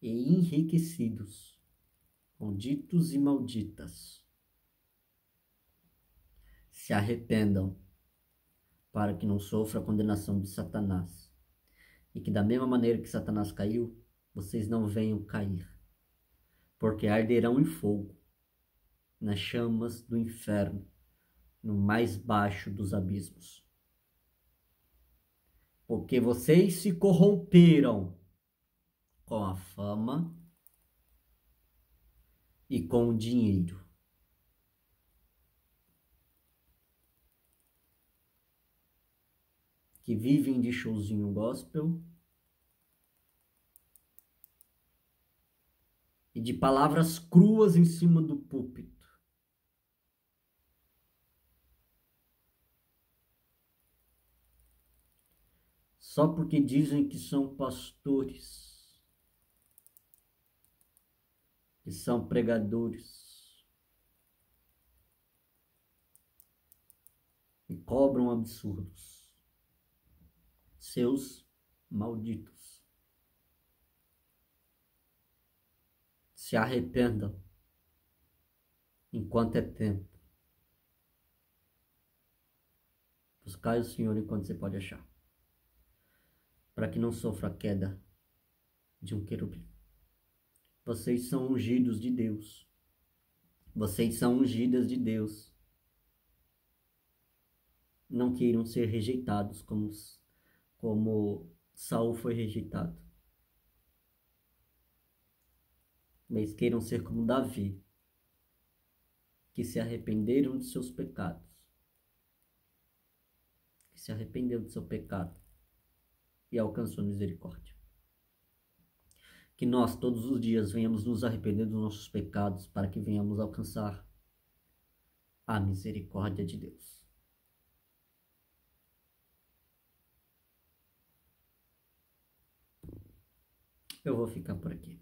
e enriquecidos. Malditos e malditas. Se arrependam para que não sofra a condenação de Satanás. E que da mesma maneira que Satanás caiu, vocês não venham cair. Porque arderão em fogo, nas chamas do inferno, no mais baixo dos abismos. Porque vocês se corromperam com a fama e com o dinheiro. Que vivem de showzinho gospel e de palavras cruas em cima do púlpito. Só porque dizem que são pastores, que são pregadores, e cobram absurdos. Seus malditos. Se arrependam enquanto é tempo. Buscai o Senhor enquanto você pode achar, para que não sofra a queda de um querubim. Vocês são ungidos de Deus. Vocês são ungidas de Deus. Não queiram ser rejeitados como Saul foi rejeitado. Mas queiram ser como Davi, que se arrependeram de seus pecados. Que se arrependeu do seu pecado e alcançou misericórdia. Que nós todos os dias venhamos nos arrepender dos nossos pecados para que venhamos alcançar a misericórdia de Deus. Eu vou ficar por aqui.